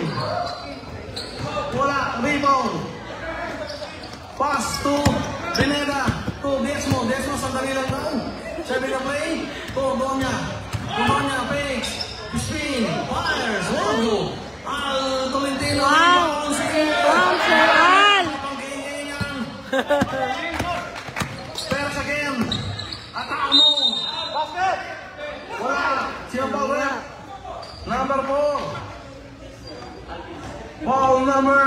Wala. Rebound. Pass to Bineda. To Diezmo. Diezmo sandali lang doon. Sabi na play. To Donya. To Donya. Fakes. Spin. Fires. One go. Al Tolentino. Wow! Rebound. Sige. Wow, Sir Al! Panggingan. Peres again. Atake mo. Wala. Sino pa ulit? Number 4. Ball number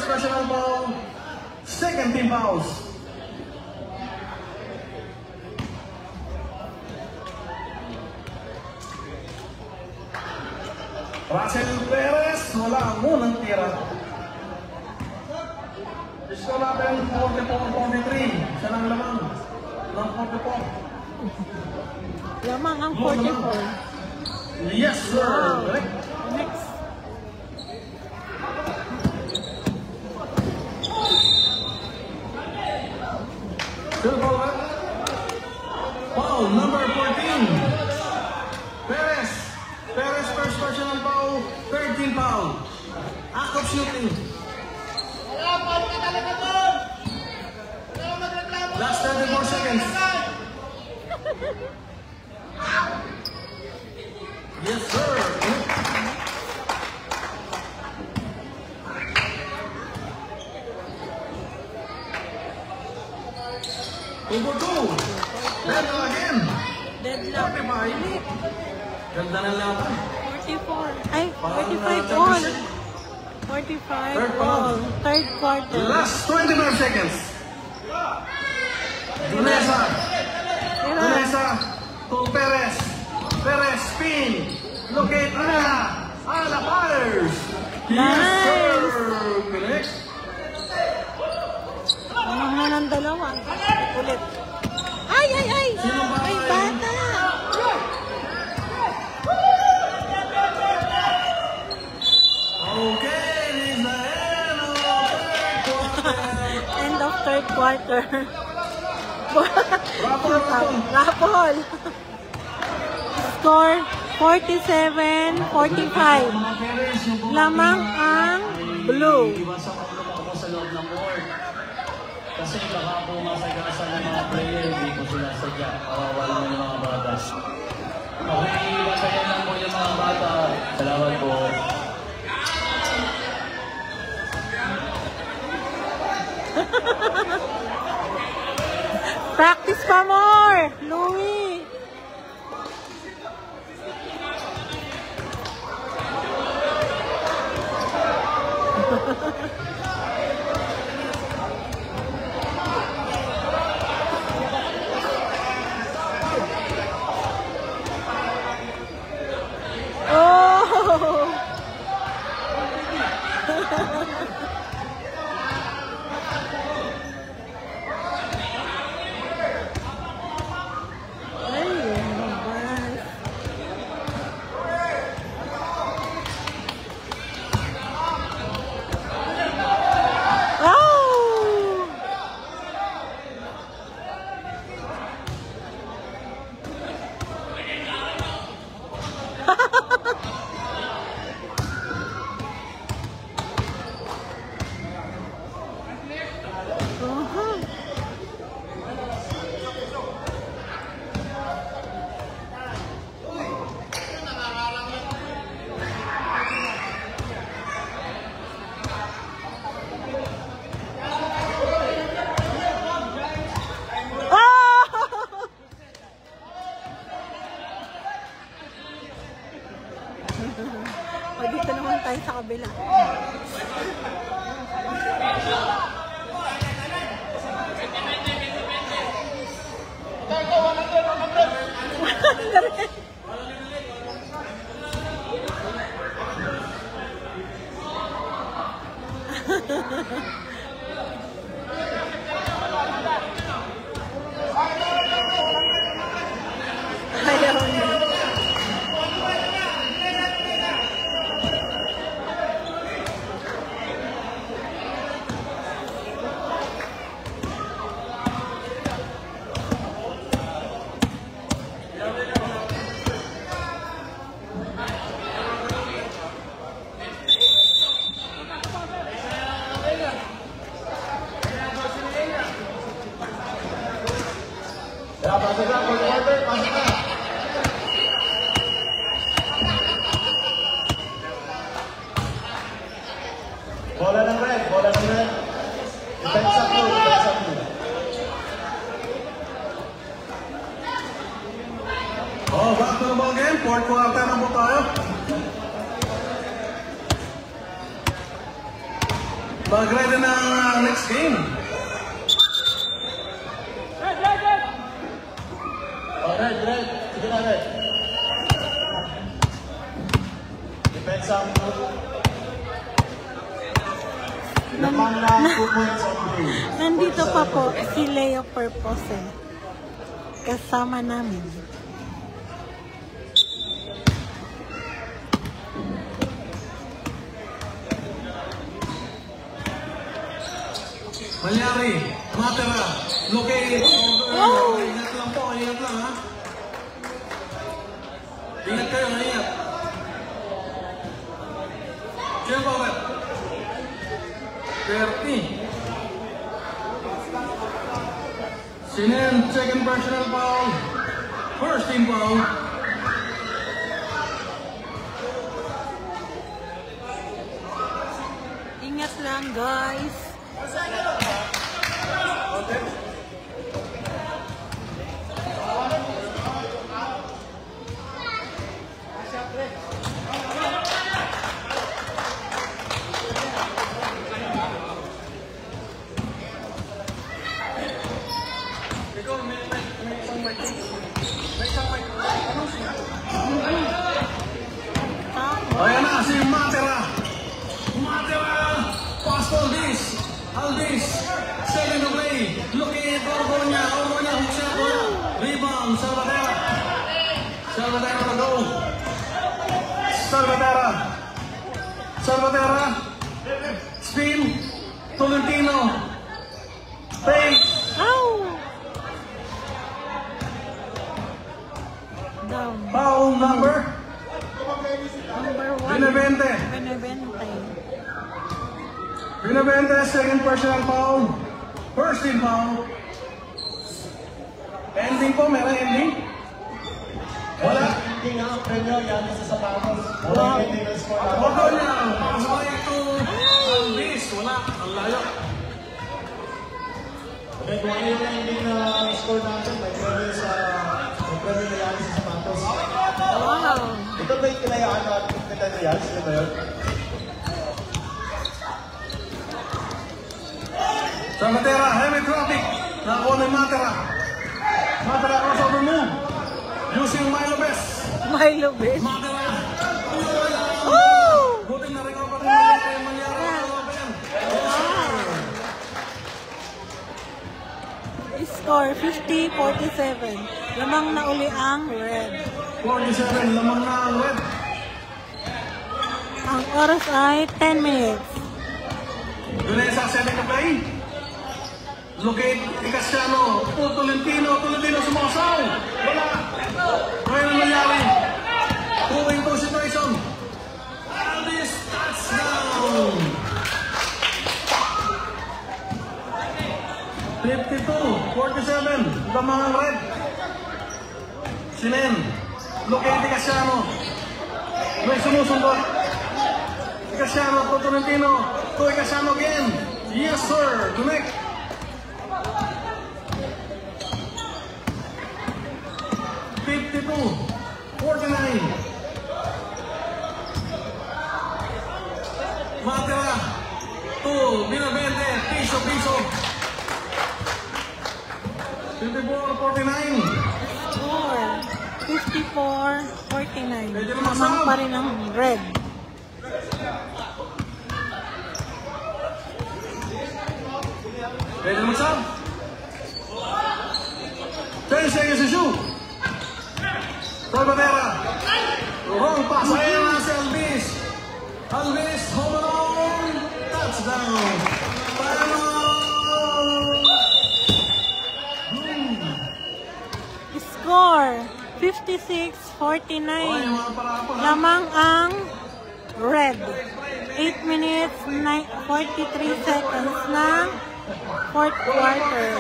first personal foul. Second team fouls. Russell Perez, wala ang munang tira. Score natin 44-43. Siya lang lamang ng 44. Lamang ang 44. Yes, sir. Wow. Correct. Next. Still ball back. Foul number 14. Perez. Perez first personal foul. 13 foul. Act of shooting. Last 34 seconds. Yes, sir. Over 2. Then again. Deadlock. 45. Ganda na laban. 44. Ay, 45 all. 45 all. Third quarter. Last 25 seconds. Dunesa. Dunesa to Perez. Perez spin. Locate Ana. Ana fires. Yes, sir. Correct. Ano nga ng dalawa? Ulit. Ay, ay, ay! Ay, bata! Okay, this is the end of third quarter. End of third quarter. Rapol. Score 47-45. Lamang ang blue. Iwasan ko naman ako sa loob ng court. Kasi baka po masagasan ng mga player, hindi ko sila sadya. Kawawa naman yung mga bata. Okay, iwasan lang po yung mga bata. Salamat po. Practice pa more, Louie. Oh! Ay, lumabas. Oh! Uh-huh. Oh! O, dito naman tayo sa kabila. Ayaw na. Kaya pasok na, fourth quarter, pasok na. Bola ng red, bola ng red. Defense up blue, defense up blue. Oh, back to the ball game. Fourth quarter na po tayo. Mag-ready na ang next game. Red. Sige na, Red. Depends on lamang na 2 points on blue. Nandito pa po si Leo Purpose. Kasama namin. Malyari, Matera, locate. Oh! Ingat lang po, ingat lang ha. Ingat kayo, ingat. Sino ba ulit? 30. Sinen, second personal foul. First team foul. Ingat lang, guys. Ayan na si Matera. Matera. Pass to Alvis. Alvis. Sending away. Looking at Orgo niya. Hook shot. Rebound. Salvatera. Salvatera to go. Salvatera. Spin. Tolentino. Fake. Ow! Down. Foul number. Number 1. Benavente. Benavente, second personal foul. First team foul. Ending po, meron ending? Wala. Hindi nga ang premyo, yan sa sapatos. Wala hindi ng score natin. Orgo niya. Pasok ito. Alvis. Wala. Ang layo. Okay, kung ano yung ending na score natin, may premyo na yan sa sapatos. Wow! Ito ba yung kinayaan natin kung kita na yan? Sino ba yun? Salvatera, heavy traffic. Nakakuha ni Matera. Matera crossover move. Using Milo Best. Milo Best. Matera. Oh! Buti na recover ni Malyari. Score 50-47. Lamang na uli ang red. 47, lamang na ang red. Ang oras ay 10 minutes. Dunesa setting the play. Locate Icasiano. Tolentino sumasaw. Wala. Ngayon ang Malyari. 2-2 situation. Alvis touchdown. 52-47. Lamang ang red. Sinen. Locate Icasiano. May sumusundot. Icasiano to Tolentino. To Icasiano again. Yes sir. Connect. 52-49. Matera to Benavente. Piso. 54-49. Score 54-49. Medyo Lamang lumasab. pa rin ang red. Ready to sub? 10 seconds to shoot. Salvatera. Wrong pass. Ayan na si Alvis. Alvis, home alone. Touchdown. Final. Score Ay, 56-49. mga parapon. Lamang ang red. 8 minutes 43 seconds ng fourth quarter.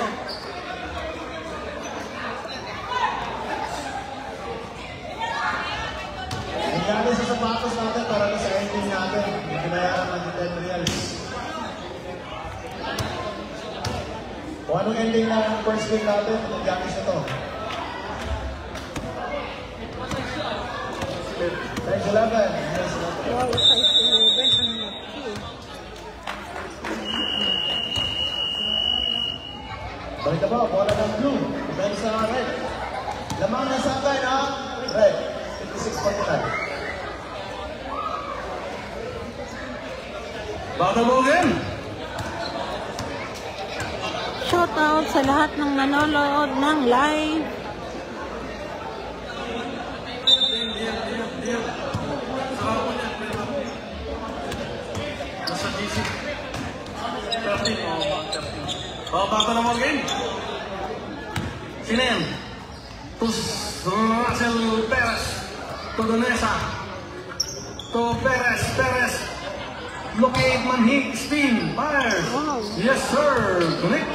Nangyari sa sapatos natin para sa ending natin. Ginayaran natin 10 reals. Kung anong ending na first game natin, nangyari sa to. Thanks 11. Yes, 11. Wow, size 11 ang laki. Balik na po, bola ng blue. Dahil sa red. Lamang ng sabay na red. 56-49. Battle ball game. Shootout sa lahat ng nanonood ng live. Nasa GC. 13 o battle ball game. Sinen. To Russell Perez. To Donesa. To Perez. Perez. Locate Manhig, spin, fires. Wow. Yes, sir. Connect.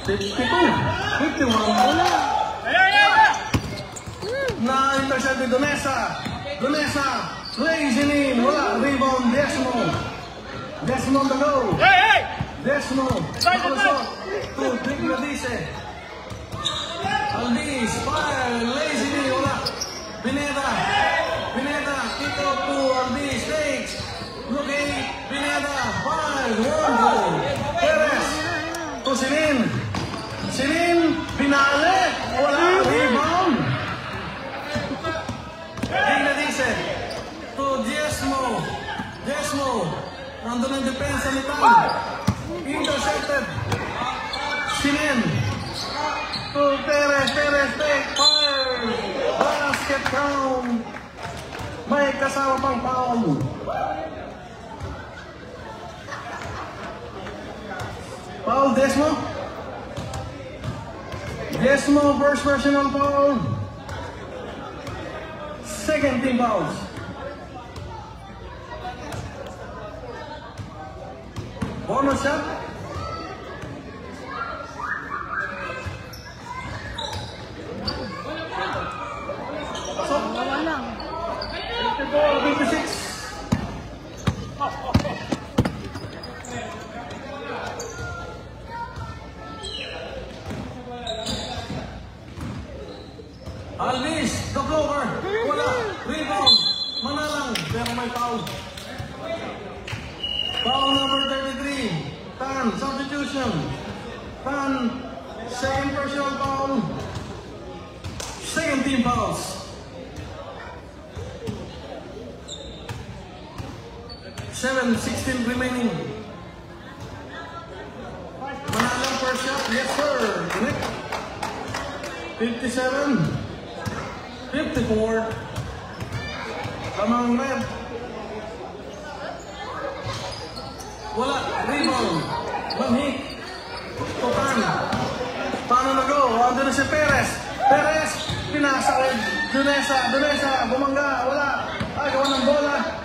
52. 51. Wala. Na-intercept ni Donesa. Donesa. Lays in. Wala. Rebound. Desmo. Desmo on the go. Desmo. Palusot. To Trigladice. Albiz. Fire. Lays in. Wala. Pineda. Pineda, kick out to Albiz, takes, looking, Pineda, fires, one goal. Perez, to Sinin. Sinin, Pinale, wala, rebound. Dignadice, to Diezmo. Diezmo, nandun ang depensa ni Tan. Intercepted. Sinin, to Perez, Perez, take, fire. Basket count. May kasama pang foul. Foul, Desmo. Desmo, first personal foul. Second team fouls. Bonus shot. Wala lang. 56. Albiz, the blower. Wala. Rebound. Manalang. Pero may foul. Foul number 33. Tan, substitution. Tan, second personal foul. Second team fouls. 7:16 remaining. Manalang first shot. Yes, sir. Connect. 57. 54. Lamang red. Wala. Rebound. Manhig. Totan. Paano na go? Andun na si Perez. Perez. Pinasa red. Donesa. Donesa. Bumangga. Wala. Gawa ng bola.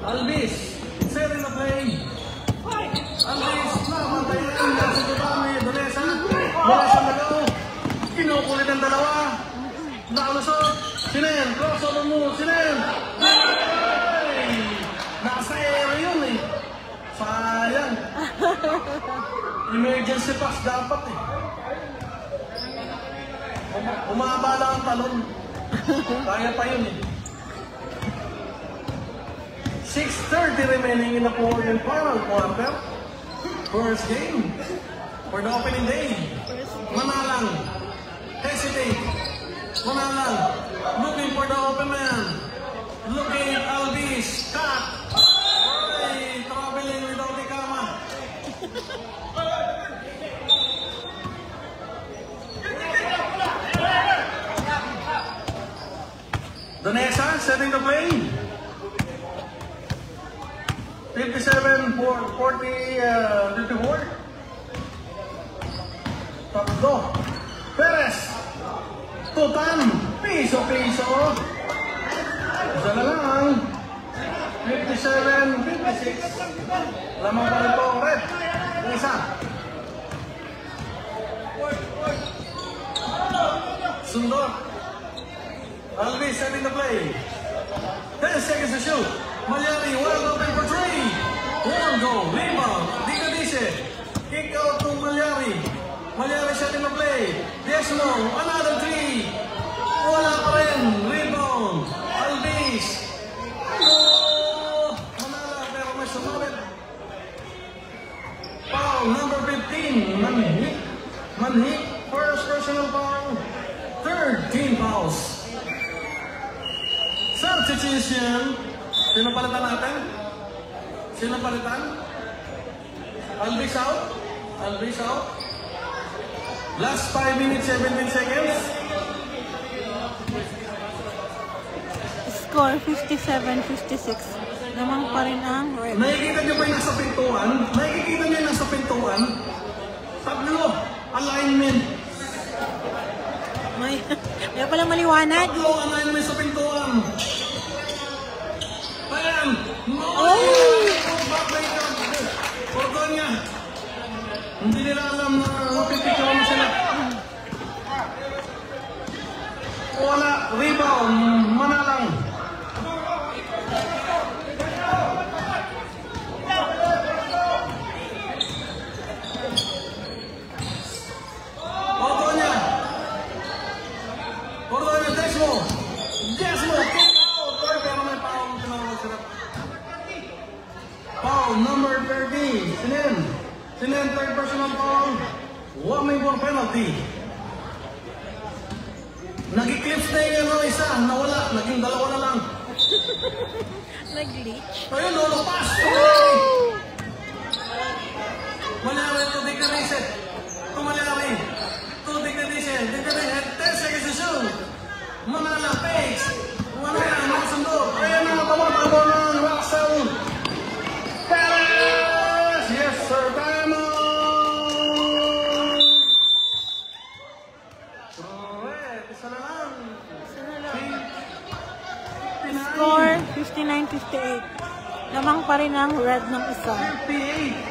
Albiz. Setting the play. Albiz. Namatay na yung nasa Dutami. Donesa. Donesa na go. Kinukulit ang dalawa. Nakalusot. Sinen. Crossover mo. Sinen. Nasa area yun eh. Sayang. Emergency pass dapat eh. Umabala ang talon. Kaya pa yun eh. 6:30 remaining in the fourth and final quarter. First game for the opening day. Manalang. Hesitate. Manalang. Looking for the open man. Looking at Albiz. Cut. Ay, traveling without the kama. Donesa setting the play. 57, 54. Tatlo. Perez. Tutan. Piso. Isa na lang. 57, 56. Lamang pa rin po. Red. Isa. Sundot. Albiz setting the play. 10 seconds to shoot. Malyari, wide open for three. One goal, rebound. Dignadice. Kick out to Malyari. Malyari setting the play. Desmo, another three. Wala pa rin. Rebound. Albiz. Oh! Manala, pero may sumabit. Substitution. Sino palitan natin? Sino palitan? Alvis out. Alvis out. Last 5 minutes, 17 seconds. Score 57-56. Lamang pa rin ang red. Nakikita niyo ba yung nasa pintuan? Nakikita niyo yung nasa pintuan? Tatlo. Alignment. May pala maliwanag. Tatlo alignment sa pintuan. Ayan. Oh! Porto niya. Hindi nila alam na mapipicture mo sila. Wala. Rebound. Manalang. Porto niya. Desmo. Desmo. Kick out. Pero may foul. Tinawag sila. Foul number 30. Sinen. Sinen, third personal foul. 1 minute for penalty. Nag-eclipse na yung isa. Nawala. Naging dalawa na lang. Nag-glitch. Ayun, lulupas. Mangyari to Dignarise. Tumalyari. To Dignarise. Dignarise. 10 seconds to shoot. Manala, Pace. Manala, nakasundo. Ayan na, tamatabo ng Russell. Perez! Yes, sir. Time out! Correct. Isa na lang. Score 59-58. Lamang pa rin ang red ng isa. 58.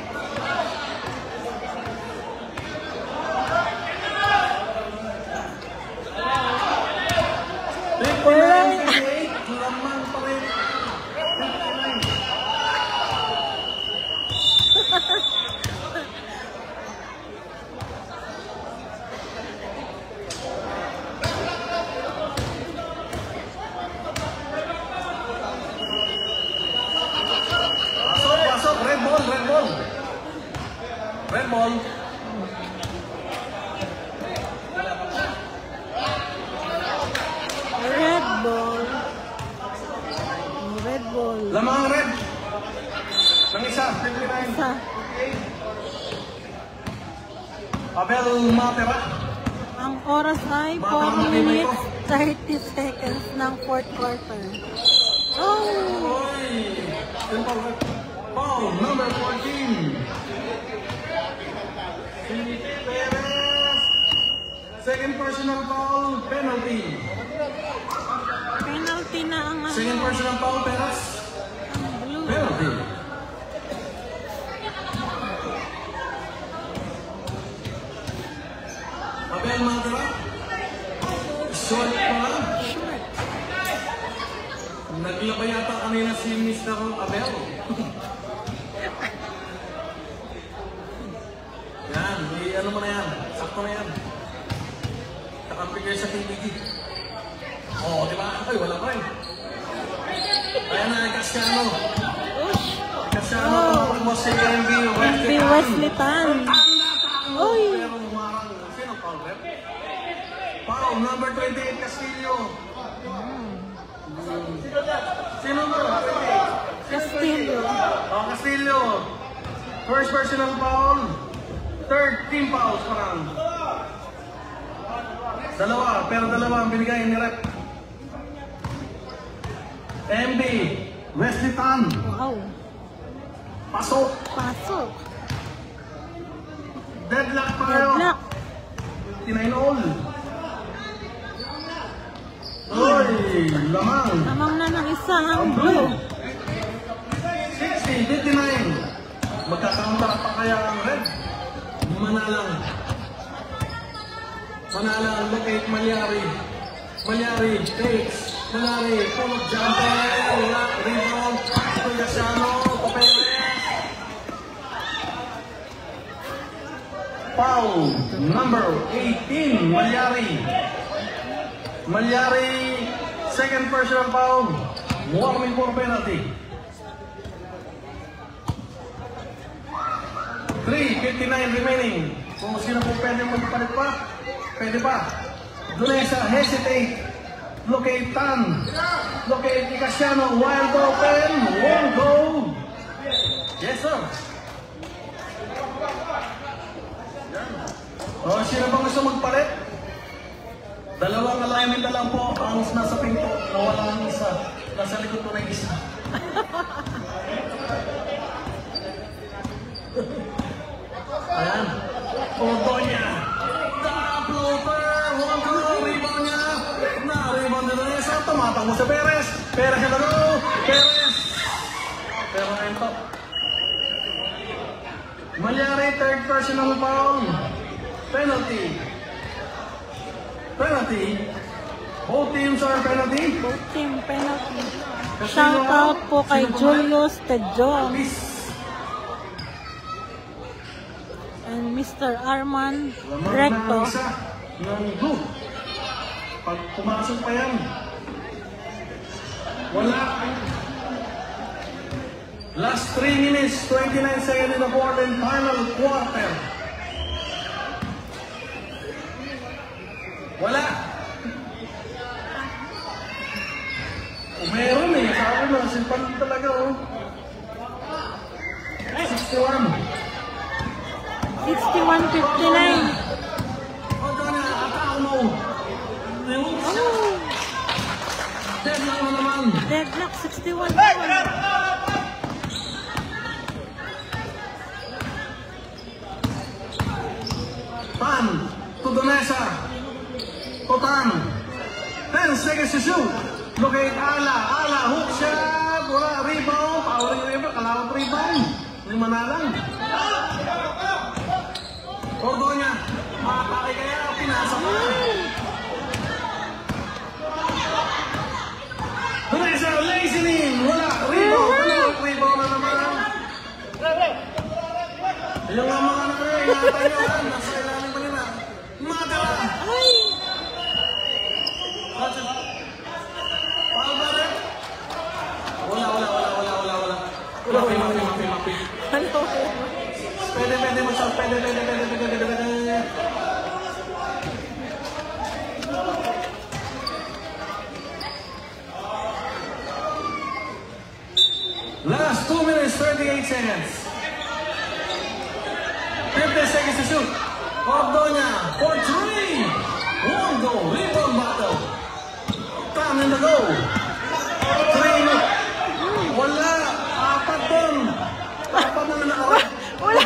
Lamang pa rin. 59. Pasok, red ball, red ball. Red ball. Red ball. Red ball. Lamang red. Nang isa, 59. Isa. Abel Matera. Ang oras ay 4 minutes 30 seconds ng fourth quarter. Oh! Oy! Simple. Foul number 14. Perez. Second personal foul, penalty. Penalty na ang Second personal foul, Perez. ang blue. Penalty. Abel Matera. Short pa lang. Short. Naglaba yata kanina si Mr. Abel. Yan, ano mo na yan. Sakto na yan. Kakampi kayo sa KBG. Oo, di ba? Ay, wala pa rin. Ayan na, Casciano. Ush! Casciano, Oh. mo si MB MB Wesley Tan. Uy! Pero humarang. Sino foul rep? Foul, number 28, Castillo. Sino ba? 28. Castillo. Oh, Castillo. First personal foul. Third team fouls parang. Dalawa, pero dalawa ang binigay ni Rep. MB, Wesley Tan. Wow. Pasok. Pasok. Deadlock pa kayo. Deadlock. 59 all. Uy, lamang. Lamang na ng isa ang blue. 60, 59. Magkakaunta pa kaya ang red? Manalang. Manalang, locate Malyari. Malyari, takes. Malyari, pull up jumper. Rebound. Casciano, Perez. Foul, number 18, Malyari. Malyari, second personal foul. Warning for penalty. 3:59 remaining. Kung sino po pwede magpalit pa, pwede pa. Dunesa, hesitate. Locate Tan. Locate Icasiano. Wide open. Won't go. Yes, sir. O, sino bang gusto magpalit? Dalawang alignment na lang po ang nasa pinto. Nawala ang isa. Nasa likod po na yung isa. Ayan. Otonya. Top floater. Won't go. Rebound niya. Na-rebound na rin isa. Tumatakbo sa Perez. Perez na go. Perez. Pero ngayon to. Malyari, third personal foul. Penalty. Penalty. Both teams are penalty. Both team penalty. Shout out po kay Julius Tejon and Mr. Arman Recto. Ng blue. Pag pumasok pa yan. Wala. Last 3 minutes, 29 seconds in the fourth and final quarter. Wala. Meron eh. Sabi mo, simpan talaga oh. 61. 61-59. Oto na, atao mo. Oh, Deadlock mo naman. deadlock 61. Pan, Tudonesa. Totan. 10 seconds to shoot. Locate Ala. Ala, hook shot. Wala, rebound. Powering rebound. Kalawang rebound. Lima na lang. Ordonya. Makapake kaya. Pinasa pa. Tudonesa, lazying. Wala, rebound. Kalawang rebound na naman. Yung mga nakre, ingatan nyo. Nasa ilalim pa nila. Madala. Ay! Mapi. Ano? Pwede mag-shot. Pwede. Last 2 minutes, 38 seconds. 50 seconds to shoot. Ordonya for 3. One goal. Rebound battle. Time in the goal. 3 minutes. Wala. Apat doon. Apat na nakawag. Wala.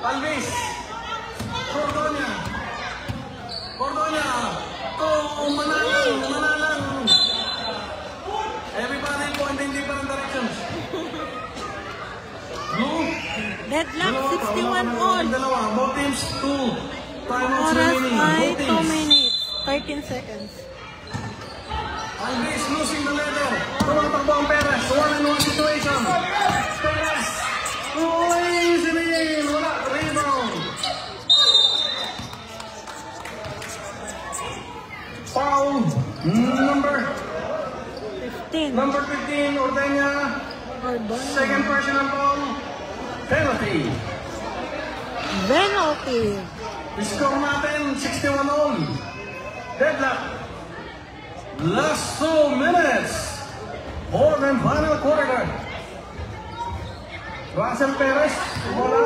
Alvis. Ordonya. Manalang. Everybody point in different directions. Blue. Deadlock 61 all. Dalawa. Both teams 2 timeouts Oras remaining. ay Both 2 teams. minutes. 13 seconds. Alvis losing the letter. Tumatakbo ang Perez. 1-on-1 situation. Perez. Easy in. Wala. Rebound. Foul. Number 15. Ordeña. Second personal foul. Penalty. Score natin 61 all. Deadlock. Last 2 minutes. More than final quarter. Russell Perez. Wala.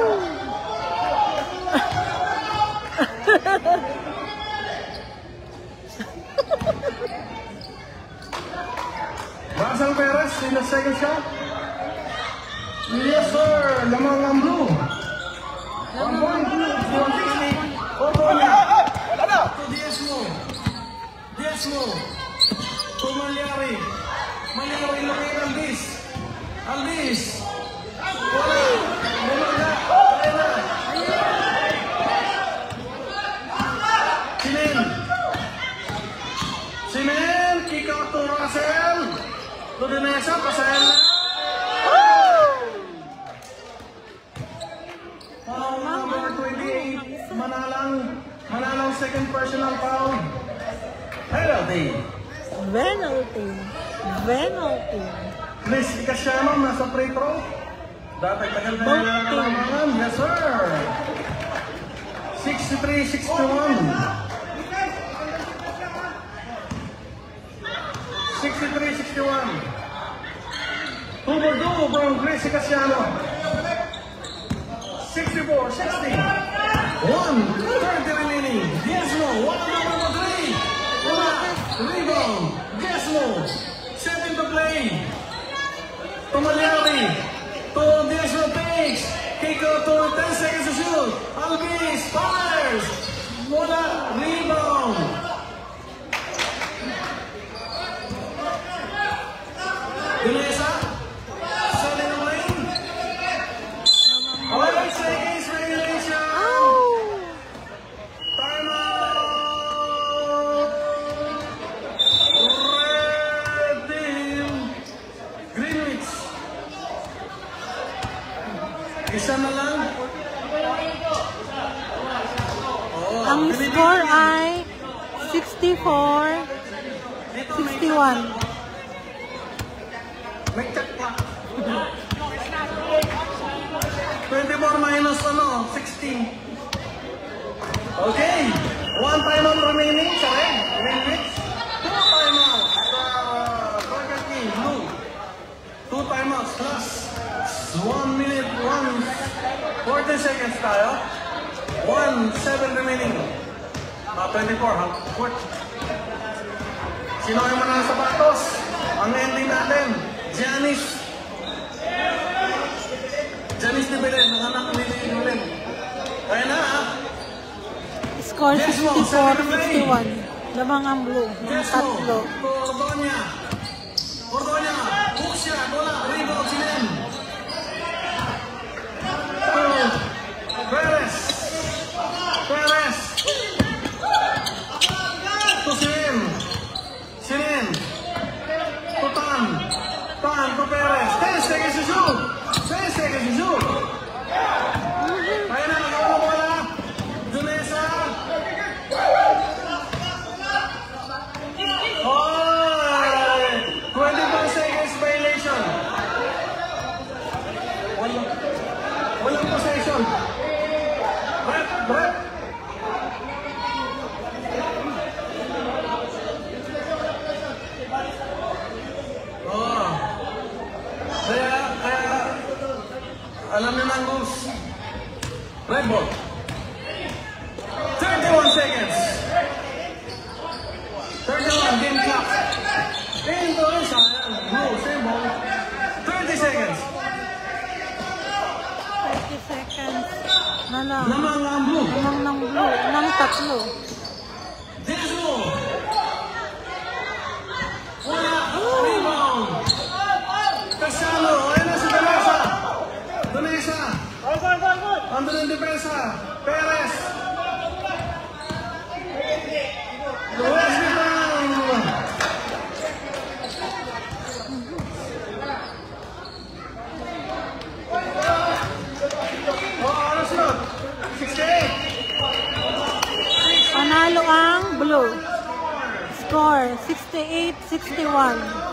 Russell Perez in the second shot. Yes sir. Lamang ang blue. 1 point. 160. Ordoña. To Diezmo. To Malyari. Malyari locate Alvis. Wala. Bumaga. Arena. Simen. Kick out to Russell. To Dinesa. Pasayan na. Foul number 28. Manalang second personal foul. Penalty. Please, Icasiano, nasa free throw. Dapat tagal na nila kalamangan. Yes, sir. 63-61. 63-61. Tubordo from Gracie Casiano. 64-60. 1:30 remaining. Gesmo, 1-3. Rebound. Gesmo. Set into play. Tumalyari. To Gesmo takes. Kick out to 10 seconds to shoot. Albiz fires. Wala. Rebound. Dunesa. Setting the lane. 11 seconds regulation. Time out. Red team. Greenwich. Isa na lang. Ang score ay 64-61. May check pa. 24 minus 16. Okay. 1 timeout remaining sa red. Greenwich. 2 timeouts sa Burger King. Blue. 2 timeouts plus 1 minute, 40 seconds tayo. 1:07 remaining. 24. Sino yung manang sapatos? Ang ending natin. Janice de Belen, ang anak ni Belen. Kaya na ha? Score 64-61. Lamang ang blue ng tatlo. Cordonia, hook siya, bola, rebound si Len. Perez. To Sinen. Sinen. To Tan to Perez. 10 seconds to shoot. 10 seconds to shoot. Kaya na, nagawa mo bola. Dunesa. Oh! 25 seconds violation. Walang possession. Brett. Oh. Kaya, alam niyo na ang rules. Red ball. 31 seconds. 31, game clock. Into isa. Blue, same ball. 30 seconds. 30 seconds. Nalang. Lamang ang blue. Lamang ng blue. Ng tatlo. Gesmo. Wala. Rebound. Casiano. Ayan na si Dunesa. Andun ang depensa. Perez. Luwas rebound. Oh, ano sunod? 68. Panalo ang blue. Score 68-61.